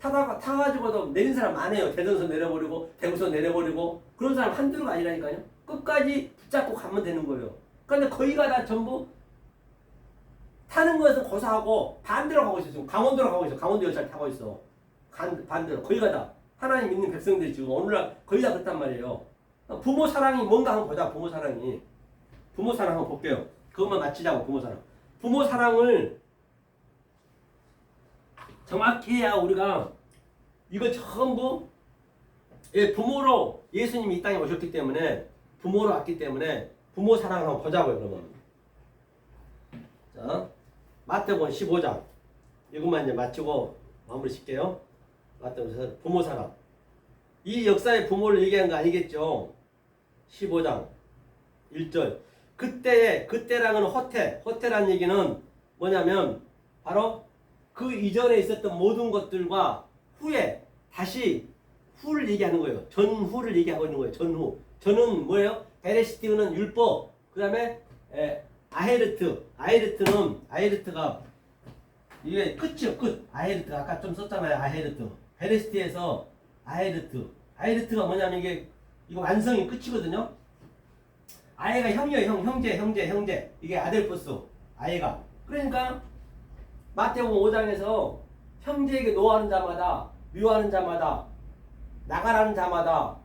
타가지고도 내린 사람 많아요. 대전서 내려버리고 대구서 내려버리고 그런 사람 한두가 아니라니까요. 끝까지 붙잡고 가면 되는 거예요. 그런데 거기가 다 전부 타는 거에서 고사하고 반대로 가고 있어요. 지금 강원도로 가고 있어. 강원도 열차를 타고 있어. 반대로 거기가 다 하나님 믿는 백성들이 지금 오늘날 거의 다 그렇단 말이에요. 부모 사랑이 뭔가 한번 보자. 부모 사랑이. 부모 사랑 한번 볼게요. 그것만 맞히자고. 부모 사랑. 부모 사랑을 정확히 해야 우리가 이거 전부 부모로 예수님이 이 땅에 오셨기 때문에 부모로 왔기 때문에 부모 사랑을 한번 보자고요. 그러면 자 마태복음 15장 이것만 이제 마치고 마무리 짓게요. 마태복음 부모 사랑 이 역사의 부모를 얘기한 거 아니겠죠. 15장 1절 그때라는 허태라는 얘기는 뭐냐면 바로 그 이전에 있었던 모든 것들과 후에 다시 후를 얘기하는 거예요. 전후를 얘기하고 있는 거예요. 전후. 전은 뭐예요? 베레시티는 율법. 그 다음에 아헤르트가 이게 끝이요. 끝. 아헤르트 아까 좀 썼잖아요. 아헤르트. 베레시티에서 아헤르트가 뭐냐면 이거 완성이 끝이거든요. 아예가 형이에요. 형제. 이게 아델포스. 아예가. 그러니까 마태복음 5장에서 형제에게 노하는 자마다 미워하는 자마다 나가라는 자마다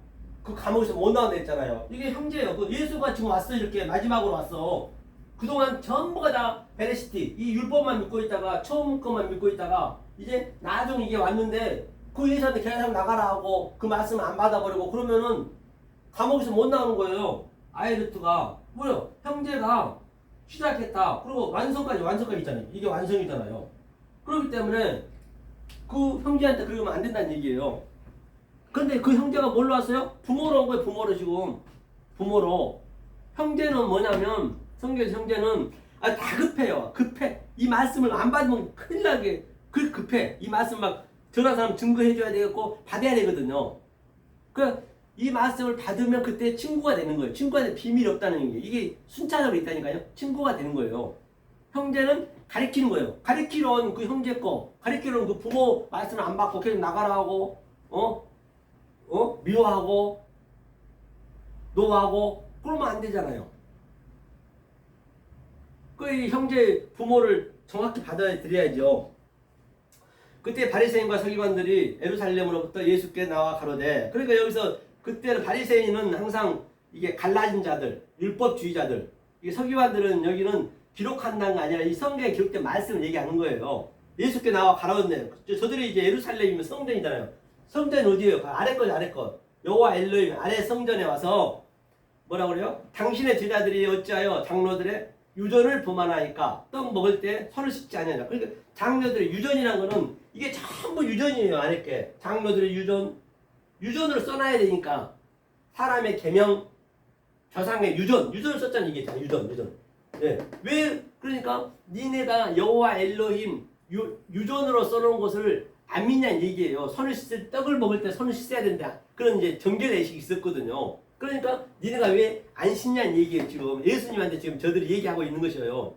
그 감옥에서 못 나온다 했잖아요. 이게 형제예요. 그 예수가 지금 왔어. 이렇게 마지막으로 왔어. 그동안 전부가 다 베레시티 이 율법만 믿고 있다가 처음 것만 믿고 있다가 이제 나중에 이게 왔는데 그 예수한테 계속 나가라 하고 그 말씀을 안 받아버리고 그러면은 감옥에서 못 나오는 거예요. 아이르트가 뭐요? 형제가 시작했다. 그리고 완성까지 있잖아요. 이게 완성이잖아요. 그렇기 때문에 그 형제한테 그러면 안 된다는 얘기예요. 근데 그 형제가 뭘로 왔어요? 부모로 온 거예요. 부모로 지금. 부모로. 형제는 뭐냐면 성경에서 형제는 다 급해요. 급해. 이 말씀을 안 받으면 큰일 나게 급해. 이 말씀 막 저런 사람 증거해 줘야 되겠고 받아야 되거든요. 이 말씀을 받으면 그때 친구가 되는 거예요. 친구한테 비밀이 없다는 게 이게 순차적으로 있다니까요. 친구가 되는 거예요. 형제는 가리키는 거예요. 가리키러 온 그 형제 거, 가리키러 온 그 부모 말씀을 안 받고 계속 나가라 하고, 미워하고, 노하고, 그러면 안 되잖아요. 그 형제 부모를 정확히 받아들여야죠. 그때 바리새인과 서기관들이 예루살렘으로부터 예수께 나와 가로되, 그러니까 여기서 그때는 바리새인은 항상 이게 갈라진 자들, 율법주의자들, 이게 서기관들은 여기는 기록한다는 게 아니라 이 성경에 기록된 말씀을 얘기하는 거예요. 예수께 나와 가라앉네. 저들이 이제 예루살렘이면 성전이잖아요. 성전이 어디예요? 그 아래 거죠, 아래 거. 여호와 엘로힘 아래 성전에 와서 뭐라 그래요? 당신의 제자들이 어찌하여 장로들의 유전을 범하나이까? 떡 먹을 때 손을 씻지 아니하냐. 그러니까 장로들의 유전이라는 거는 이게 전부 유전이에요. 아래 게 장로들의 유전으로 써놔야 되니까 사람의 계명, 조상의 유전을 썼잖아요. 이게 다 유전. 네. 왜 그러니까 니네가 여호와 엘로힘 유전으로 써놓은 것을 안 믿냐는 얘기예요. 떡을 먹을 때 손을 씻어야 된다. 그런 이제 정결의식이 있었거든요. 그러니까 니네가 왜 안 씻냐는 얘기예요. 지금 예수님한테 지금 저들이 얘기하고 있는 것이에요.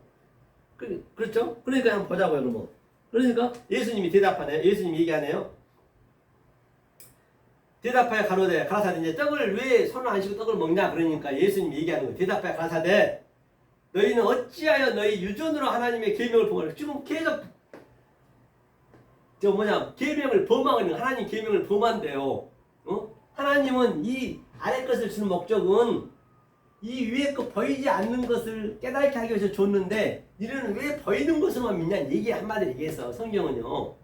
그렇죠? 그러니까 한번 보자고요. 그러면. 그러니까 예수님이 대답하네요. 예수님이 얘기하네요. 대답하여 가라사대 이제 떡을 왜 손을 안 씻고 떡을 먹냐 그러니까 예수님이 얘기하는 거예요. 대답하여 가라사대 너희는 어찌하여 너희 유전으로 하나님의 계명을 범하는 지금 계속 계명을 범하는 하나님 계명을 범한대요. 하나님은 이 아래 것을 주는 목적은 이 위에 거 보이지 않는 것을 깨닫게 하기 위해서 줬는데 너희는 왜 보이는 것으로만 믿냐 얘기 한마디로 얘기해서 성경은요.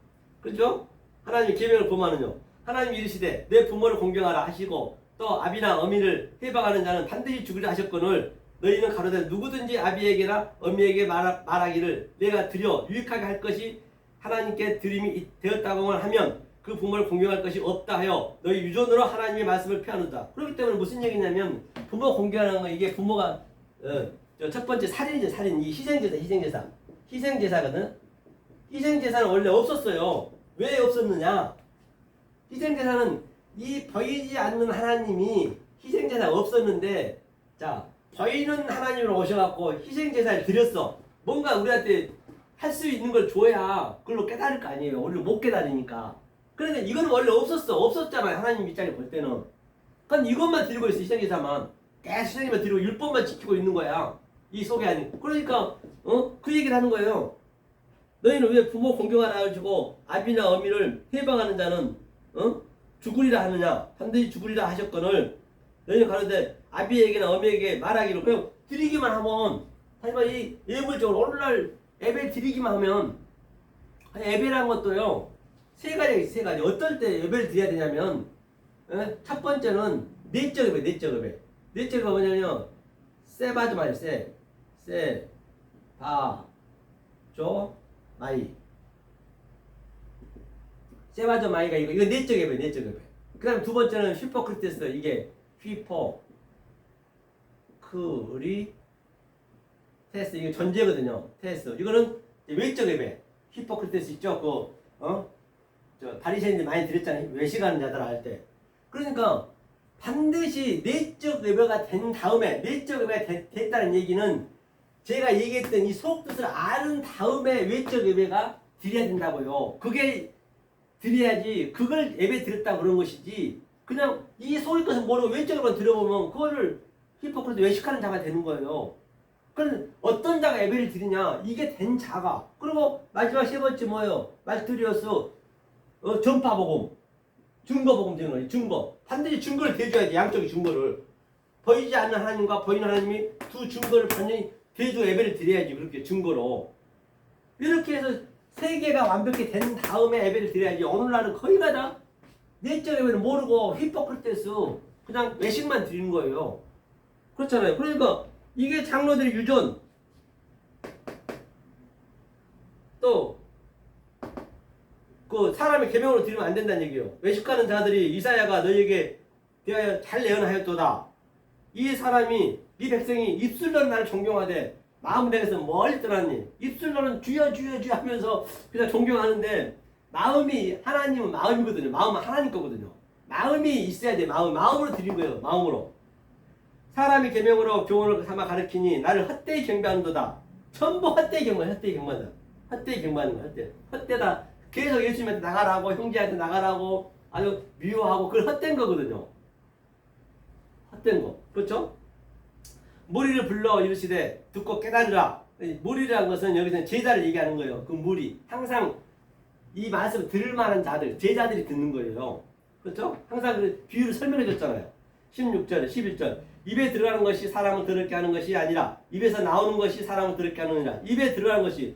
그렇죠? 하나님의 계명을 범하는요. 하나님이 이르시되 내 부모를 공경하라 하시고 또 아비나 어미를 해방하는 자는 반드시 죽으리라 하셨거늘 너희는 가로되 누구든지 아비에게나 어미에게 말하기를 내가 드려 유익하게 할 것이 하나님께 드림이 되었다고 하면 그 부모를 공경할 것이 없다 하여 너희 유전으로 하나님의 말씀을 폐하는다. 그렇기 때문에 무슨 얘기냐면 부모 공경하는 거 이게 부모가 첫 번째 살인이죠. 살인. 이 희생제사거든. 희생제사는 원래 없었어요. 왜 없었느냐? 희생제사는 이 보이지 않는 하나님이 희생제사가 없었는데 자 보이는 하나님으로 오셔갖고 희생제사를 드렸어. 뭔가 우리한테 할 수 있는 걸 줘야 그걸로 깨달을 거 아니에요. 원래 못 깨달으니까. 그런데 이건 원래 없었잖아요. 하나님 입장에 볼 때는. 그럼 이것만 들고 있어. 희생제사만. 계속 희생제사만 들고 율법만 지키고 있는 거야. 이 속에 아니. 그러니까 그 얘기를 하는 거예요. 너희는 왜 부모 공경하라 하시고 아비나 어미를 해방하는 자는 죽으리라 하느냐. 반드시 죽으리라 하셨거늘 너희는 가로되 아비에게나 어미에게 말하기로 그냥 드리기만 하면 하지만 이 예물적으로 오늘날 예배 드리기만 하면 예배라는 것도요 세 가지가 있어요. 세 가지. 어떨 때 예배를 드려야 되냐면 첫 번째는 내적 예배, 내적 예배. 내적 예배가 뭐냐면 세바죠 마이 세바조 마이 세바조 마이가 이거 내적 예배, 내적 예배. 그다음 두 번째는 휘포크리테스 이게 휘포크리 테스 이게 전제거든요. 테스 이거는 외적 예배. 히포크리테스 있죠? 저 바리새인들 많이 들었잖아요. 외식하는 자들 할 때. 그러니까 반드시 내적 예배가 된 다음에 내적 예배가 됐다는 얘기는 제가 얘기했던 이 속뜻을 아는 다음에 외적 예배가 드려야 된다고요. 그게 드려야지 그걸 예배 드렸다 그런 것이지 그냥 이 속의 것을 모르고 외적 예배만 들어보면 그거를 히포크리트 외식하는 자가 되는 거예요. 그럼 어떤 자가 예배를 드리냐? 이게 된 자가. 그리고 마지막 세 번째 뭐예요? 말투리어스 전파복음, 증거복음 되는 거예요. 증거. 반드시 증거를 대줘야 돼. 양쪽의 증거를. 보이지 않는 하나님과 보이는 하나님이 두 증거를 반드시 대줘 예배를 드려야지. 그렇게 증거로. 이렇게 해서 세 개가 완벽히 된 다음에 예배를 드려야지. 오늘날은 거의 다 내적 예배를 모르고 히포크리테스 그냥 외식만 드리는 거예요. 그렇잖아요. 그러니까 이게 장로들의 유전. 또 그 사람의 계명으로 드리면 안 된다는 얘기예요. 외식하는 자들이 이사야가 너희에게 대하여 잘 예언하였도다. 이 사람이 이 백성이 입술로는 나를 존경하되 마음 내에서 멀리 떠났니. 입술로는 주여 주여 주여 하면서 그냥 존경하는데 마음이 하나님은 마음이거든요. 마음은 하나님 거거든요. 마음이 있어야 돼. 마음으로 드린 거예요. 마음으로. 사람이 계명으로 교훈을 삼아 가르치니 나를 헛되이 경배하는도다. 전부 헛되이 경배하는 헛되이 경배하는 거야. 헛되다. 계속 예수님한테 나가라고 형제한테 나가라고 아주 미워하고 그걸 헛된 거거든요. 헛된 거. 그렇죠? 무리를 불러 이르시되 듣고 깨달으라. 무리라는 것은 여기서는 제자를 얘기하는 거예요. 그 무리. 항상 이 말씀을 들을 만한 자들, 제자들이 듣는 거예요. 그렇죠? 항상 그 비유를 설명해 줬잖아요. 16절, 11절. 입에 들어가는 것이 사람을 더럽게 하는 것이 아니라 입에서 나오는 것이 사람을 더럽게 하느니라. 입에 들어가는 것이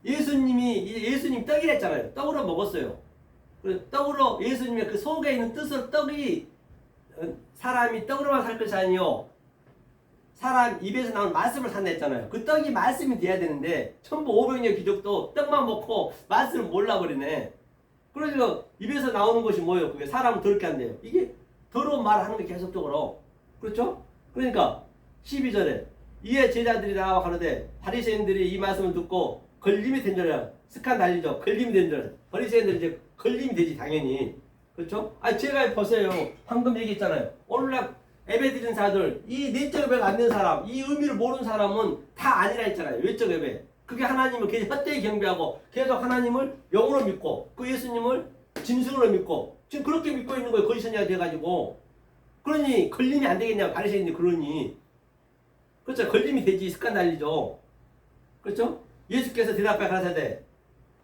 예수님 떡이랬잖아요. 떡으로 먹었어요. 떡으로 예수님의 그 속에 있는 뜻으로 떡이 사람이 떡으로만 살 것이 아니요 사람 입에서 나오는 말씀을 산다 했잖아요. 그 떡이 말씀이 돼야 되는데 1500년 기적도 떡만 먹고 말씀을 몰라버리네. 그러니까 입에서 나오는 것이 뭐예요? 그게 사람을 더럽게 한대요. 이게 더러운 말을 하는 게 계속적으로. 그렇죠? 그러니까 12절에 이에 제자들이 나와 가로되 바리새인들이 이 말씀을 듣고 걸림이 된 줄 알아. 스칸달리죠. 걸림이 된 줄 알아. 바리새인들이 이제 걸림이 되지 당연히. 그렇죠? 제가 보세요. 방금 얘기했잖아요. 오늘날 예배 드리는 사람들, 이 내적 예배가 안 되는 사람, 이 의미를 모르는 사람은 다 아니라 했잖아요. 외적 예배. 그게 하나님을 계속 헛되이 경배하고 계속 하나님을 영으로 믿고 그 예수님을 진승으로 믿고 지금 그렇게 믿고 있는 거예요. 거짓선지자가 돼가지고. 그러니 걸림이 안 되겠냐. 바리새인들이 그러니. 그렇죠. 걸림이 되지. 스칸달리죠. 그렇죠? 예수께서 대답하여 가라사대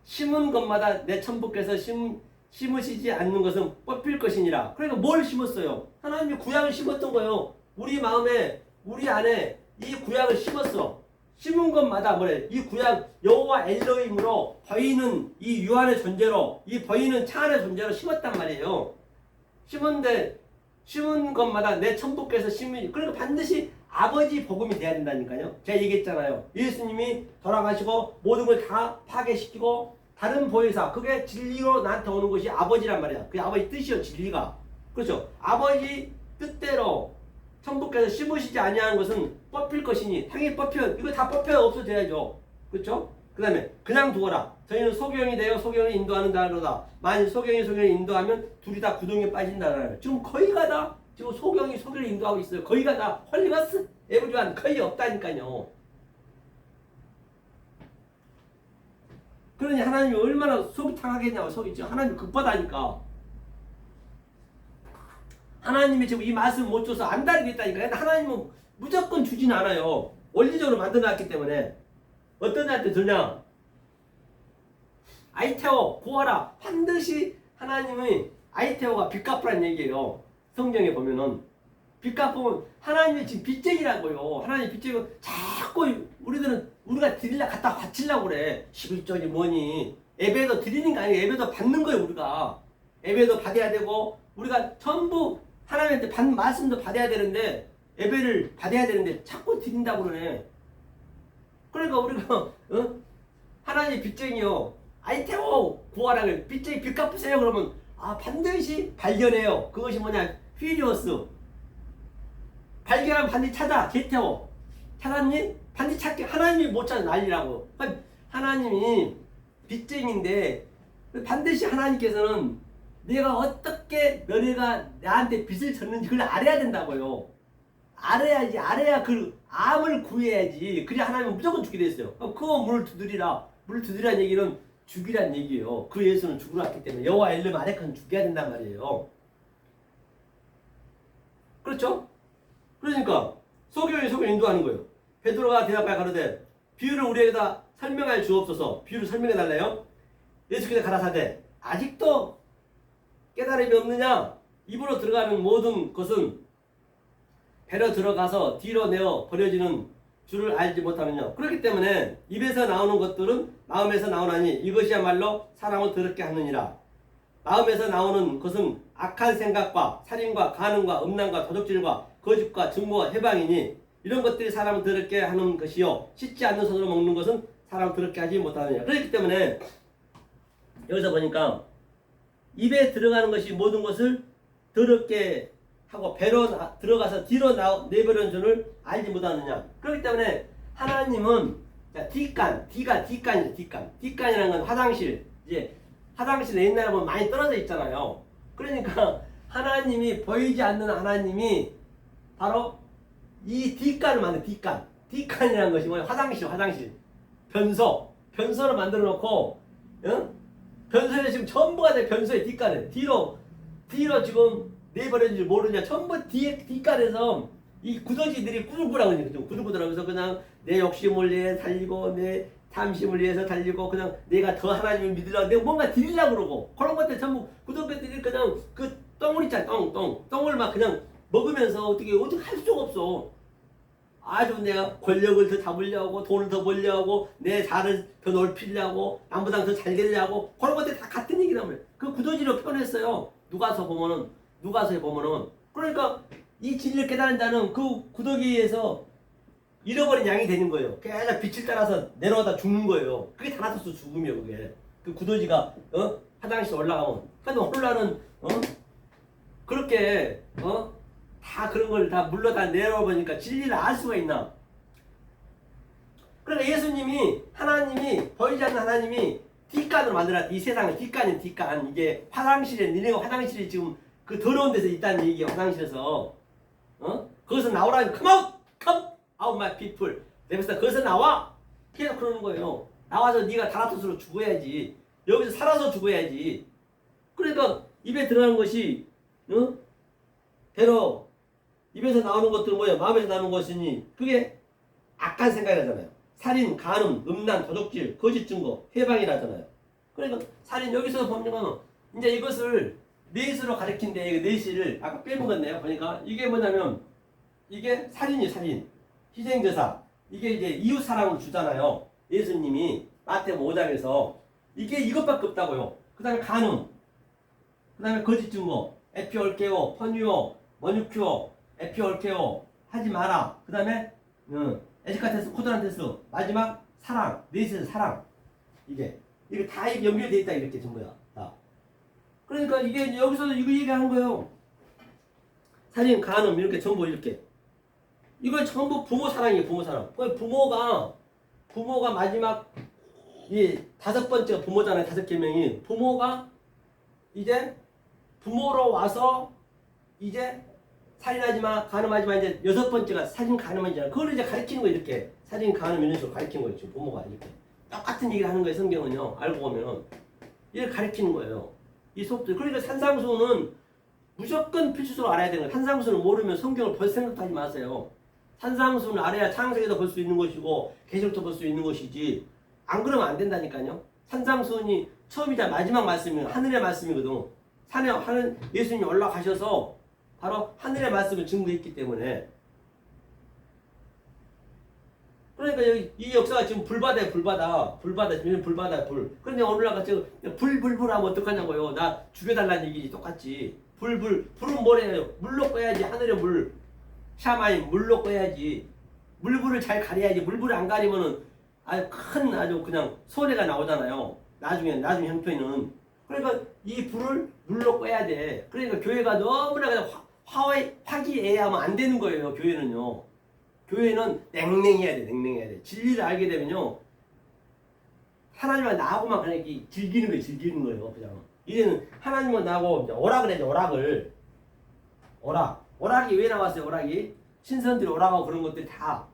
심은 것마다 내 천부께서 심으시지 않는 것은 뽑힐 것이니라. 그러니까 뭘 심었어요? 하나님이 구약을 심었던 거예요. 우리 마음에 우리 안에 이 구약을 심었어. 심은 것마다 뭐래? 이 구약 여호와 엘로힘으로 보이는 이 유한의 존재로 이 보이는 차안의 존재로 심었단 말이에요. 심은 것마다 내 천부께서 심으니 그러니까 반드시 아버지 복음이 돼야 된다니까요. 제가 얘기했잖아요. 예수님이 돌아가시고 모든 걸 다 파괴시키고 다른 보혜사 그게 진리로 나한테 오는 것이 아버지란 말이야. 그게 아버지 뜻이요 진리가. 그렇죠. 아버지 뜻대로 천부께서 심으시지 아니하는 것은 뽑힐 것이니 당연히 이거 다 뽑혀 없어져야죠. 그렇죠. 그 다음에 그냥 두어라. 저희는 소경이 되어 소경을 인도하는 자로다. 만일 소경을 인도하면 둘이 다 구덩이에 빠진다는 지금 거의가 다 지금 소경이 소경을 인도하고 있어요. 거의가 다 헐리가스 에브리완 거의 없다니까요. 그러니 하나님이 얼마나 속이 상하겠냐고. 속이 지금 하나님 급하다니까. 하나님이 지금 이 말씀을 못 줘서 안달이겠다니까. 하나님은 무조건 주진 않아요. 원리적으로 만들어놨기 때문에. 어떤 자한테 주냐? 아이테오 구하라. 반드시 하나님의 아이테오가 빚 갚으란 얘기예요. 성경에 보면은 빚 갚으면 하나님이 지금 빚쟁이라고요. 하나님 빚쟁이고 자꾸 우리가 드리려 갖다 바치려고 그래. 11조니 뭐니. 예배도 드리는 게 아니에요. 예배도 받는 거예요 우리가. 예배도 받아야 되고 우리가 전부 하나님한테 받는 말씀도 받아야 되는데 예배를 받아야 되는데 자꾸 드린다고 그러네. 그러니까 우리가 하나님 빚쟁이요. 아이테오 구하라 그래. 빚쟁이 빚 갚으세요. 그러면 반드시 발견해요. 그것이 뭐냐? 휘리오스. 발견하면 반드시 찾아. 제테오. 찾았니? 반드시 찾게. 하나님이 못 찾아 난리라고. 하나님이 빚쟁인데 반드시 하나님께서는 내가 어떻게 너네가 나한테 빚을 졌는지 그걸 알아야 된다고요. 알아야지. 알아야 그 암을 구해야지. 그래야 하나님은 무조건 죽게 됐어요. 그거 물을 두드리라. 물을 두드리라는 얘기는 죽이란 얘기예요. 그 예수는 죽으러 왔기 때문에 여호와 엘름 아레카는 죽여야 된단 말이에요. 그렇죠? 그러니까 소교인 인도하는 거예요. 베드로가 대답하여 가로되 비유를 우리에게다 설명할 주옵소서. 비유를 설명해 달래요. 예수께서 가라사대 아직도 깨달음이 없느냐? 입으로 들어가는 모든 것은 배로 들어가서 뒤로 내어 버려지는 줄을 알지 못하느냐. 그렇기 때문에 입에서 나오는 것들은 마음에서 나오나니 이것이야말로 사람을 더럽게 하느니라. 마음에서 나오는 것은 악한 생각과 살인과 간음과 음란과 도적질과 거짓과 증거와 해방이니 이런 것들이 사람을 더럽게 하는 것이요 씻지 않는 손으로 먹는 것은 사람을 더럽게 하지 못하느냐. 그렇기 때문에 여기서 보니까 입에 들어가는 것이 모든 것을 더럽게 하고 배로 들어가서 뒤로 내버리는 줄을 알지 못하느냐. 그렇기 때문에 하나님은 뒷간이죠. 뒷간이라는 건 화장실. 이제 화장실에 옛날에 보면 많이 떨어져 있잖아요. 그러니까 하나님이 보이지 않는 하나님이 바로 이 뒷간을 만든 뒷간이라는 것이 뭐예요? 화장실. 변소를 만들어 놓고 변소에 지금 전부가 다 변소의 뒷간에 뒤로 지금 내버려진 줄 모르냐. 전부 뒷간에서 이 구더지들이 꾸불꾸불하거든요. 꾸불꾸불하면서 그냥 내 욕심을 위해 달리고 내 탐심을 위해서 달리고 그냥 내가 더 하나님을 믿으려고 내가 뭔가 드리려고 그러고 그런 것들 전부 구더기들이 그냥 그 똥을 있잖아. 똥을 막 그냥 먹으면서 어떻게 할 수가 없어. 아주 내가 권력을 더 잡으려고 돈을 더 벌려고 내 자를 더 넓히려고 남보다 더 잘 되려고 그런 것들이 다 같은 얘기란 말이에요. 그 구더지로 표현했어요. 누가서 보면은 그러니까 이 진리를 깨달은 자는 그 구더기에서 잃어버린 양이 되는 거예요. 계속 빛을 따라서 내려가다 죽는 거예요. 그게 다나토스 죽음이에요. 그게 그 구더지가 화장실 올라가면 근데 오늘날은 그렇게 다 그런 걸 다 물러 다 내려보니까 진리를 알 수가 있나? 그러니까 예수님이 하나님이 보이지 않는 하나님이 뒷간으로 만들었다. 이 세상의 뒷간 이게 화장실에 니네가 화장실이 지금 그 더러운 데서 있다는 얘기야. 화장실에서 거기서 나오라니 come out my people. 내면서 거기서 나와. 계속 그러는 거예요. 나와서 네가 다나토스로 죽어야지. 여기서 살아서 죽어야지. 그러니까 입에 들어가는 것이 배로 입에서 나오는 것들은 뭐예요? 마음에서 나오는 것이니 그게 악한 생각이라잖아요. 살인, 간음, 음란, 도적질, 거짓 증거, 해방이라잖아요. 그러니까 살인 여기서 보면 이제 이것을 넷으로 가리킨데 이 넷을 아까 빼먹었네요. 보니까 이게 뭐냐면 이게 살인. 희생제사. 이게 이제 이웃 사랑을 주잖아요. 예수님이 마태복음 5장에서 이게 이것밖에 없다고요. 그 다음에 간음, 그 다음에 거짓 증거, 에피올케오, 퍼뉴오, 머뉴큐오, 에피올케오 하지 마라. 그 다음에 에지카테스, 코드란테스, 마지막 사랑, 넷은 사랑. 이게 다 연결되어 있다 이렇게 전부야. 다. 그러니까 이게 여기서 이거 얘기하는 거예요. 살인, 간음 이렇게 전부 이렇게. 이거 전부 부모 사랑이에요. 부모 사랑. 부모가 마지막 이 5번째가 부모잖아요. 5계명이 부모가 이제 부모로 와서 이제 살인하지 마, 간음하지 마. 이제 6번째가 살인, 간음하지 마. 그걸 이제 가르치는 거예요. 이렇게 살인, 간음 이런 식으로 가르치는 거예요. 지금 부모가 이렇게 똑같은 얘기를 하는 거예요. 성경은요. 알고 보면 이걸 가르치는 거예요. 이 속도. 그러니까 산상수는 무조건 필수적으로 알아야 되는 거예요. 산상수는 모르면 성경을 볼 생각도 하지 마세요. 산상수는 알아야 창세기도 볼 수 있는 것이고 계시록도 볼 수 있는 것이지 안 그러면 안 된다니까요. 산상수훈이 처음이자 마지막 말씀이 하늘의 말씀이거든. 산에 하는 예수님이 올라가셔서 바로 하늘의 말씀을 증거했기 때문에. 그러니까 여기 이 역사가 지금 불바다에 불바다 지금 불바다 불. 그런데 어느 날 같이 불하면 어떡하냐고요. 나 죽여달라는 얘기 똑같지. 불은 뭐래요? 물로 꺼야지. 하늘의 물 샤마인 물로 꺼야지. 물불을 잘 가려야지. 물불을 안 가리면은 아주 그냥 손해가 나오잖아요. 나중에 형편은. 그러니까 이 불을 물로 꺼야 돼. 그러니까 교회가 너무나 그냥 화기애애하면 안 되는 거예요. 교회는요. 교회는 냉랭해야 돼. 진리를 알게 되면요. 하나님과 나하고만 그냥 이렇게 즐기는 거예요. 그냥. 이제는 하나님과 나하고 오락을 해야죠. 오락이 왜 나왔어요? 오락이 신선들이 오락하고 그런 것들이 다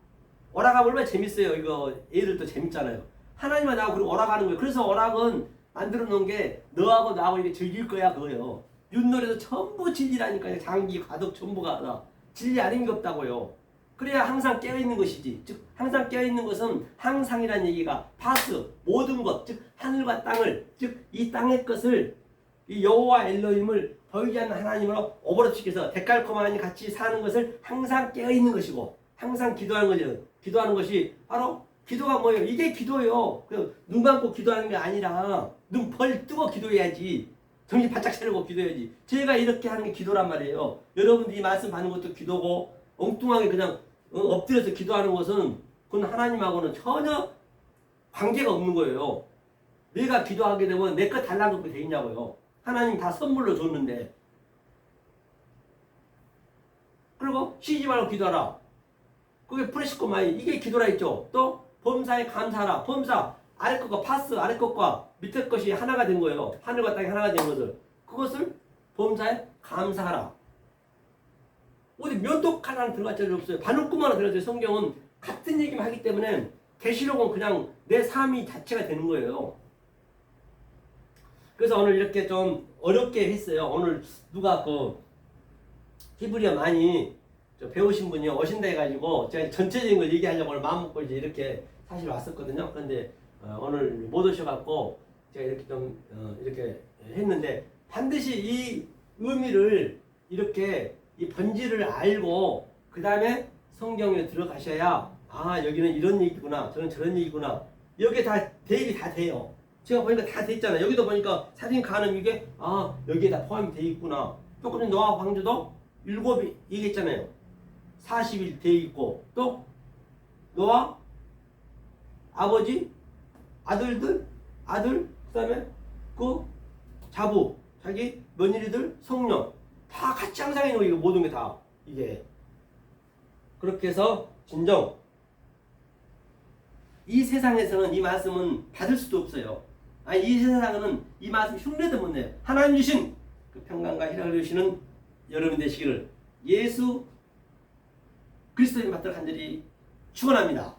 오락하면 얼마나 재밌어요. 이거 애들도 재밌잖아요. 하나님과 나하고 그런 오락하는 거예요. 그래서 오락은 만들어 놓은 게 너하고 나하고 이렇게 즐길 거야 그거예요. 윷놀이도 전부 진리라니까요. 장기 가득 전부가 다 진리 아닌 게 없다고요. 그래야 항상 깨어있는 것이지. 즉 항상 깨어있는 것은 항상이라는 얘기가 파스 모든 것, 즉 하늘과 땅을, 즉 이 땅의 것을 이 여호와 엘로힘을 보이지 않는 하나님으로 오버랩시켜서 데칼코마니 같이 사는 것을 항상 깨어있는 것이고 항상 기도하는 거죠. 기도하는 것이 바로 기도가 뭐예요? 이게 기도예요. 눈 감고 기도하는 게 아니라 눈 벌 뜨고 기도해야지. 정신 바짝 차리고 기도해야지. 제가 이렇게 하는 게 기도란 말이에요. 여러분들이 말씀 받는 것도 기도고 엉뚱하게 그냥 엎드려서 기도하는 것은 그건 하나님하고는 전혀 관계가 없는 거예요. 내가 기도하게 되면 내 거 달라는 거 돼 있냐고요. 하나님 다 선물로 줬는데. 그리고 쉬지 말고 기도하라. 그게 프레시코 마이 이게 기도라 했죠. 또 범사에 감사하라. 범사 아래 것과 파스 아래 것과 밑에 것이 하나가 된 거예요. 하늘과 땅이 하나가 된 것을. 그것을 범사에 감사하라. 어디 면독 하나 들어갈 자리 없어요. 반울금 하나 들어갈 자리. 성경은 같은 얘기만 하기 때문에 계시록은 그냥 내 삶이 자체가 되는 거예요. 그래서 오늘 이렇게 좀 어렵게 했어요. 오늘 누가 히브리어 많이 배우신 분이 오신다 해가지고 제가 전체적인 걸 얘기하려고 오늘 마음 먹고 이제 이렇게 사실 왔었거든요. 그런데 오늘 못 오셔갖고 제가 이렇게 좀 이렇게 했는데 반드시 이 의미를 이렇게 이 본질을 알고 그 다음에 성경에 들어가셔야 여기는 이런 얘기구나 저는 저런 얘기구나 여기에 다 대입이 다 돼요. 제가 보니까 다 됐잖아요. 여기도 보니까 사진 가늠 이게 여기에 다 포함이 돼 있구나. 조금 노아 황제도 7이 얘기했잖아요. 40일 돼 있고 또 노아 아버지 아들 그 다음에 그 자부 자기 며느리들 성령 다 같이 항상해 놓고 이거 모든 게 다 이게 그렇게 해서 진정 이 세상에서는 이 말씀은 받을 수도 없어요. 이 세상에는 이 말씀 흉내도 못 내요. 하나님 주신 그 평강과 희락을 주시는 여러분 되시기를 예수 그리스도인 받들 간절히 축원합니다.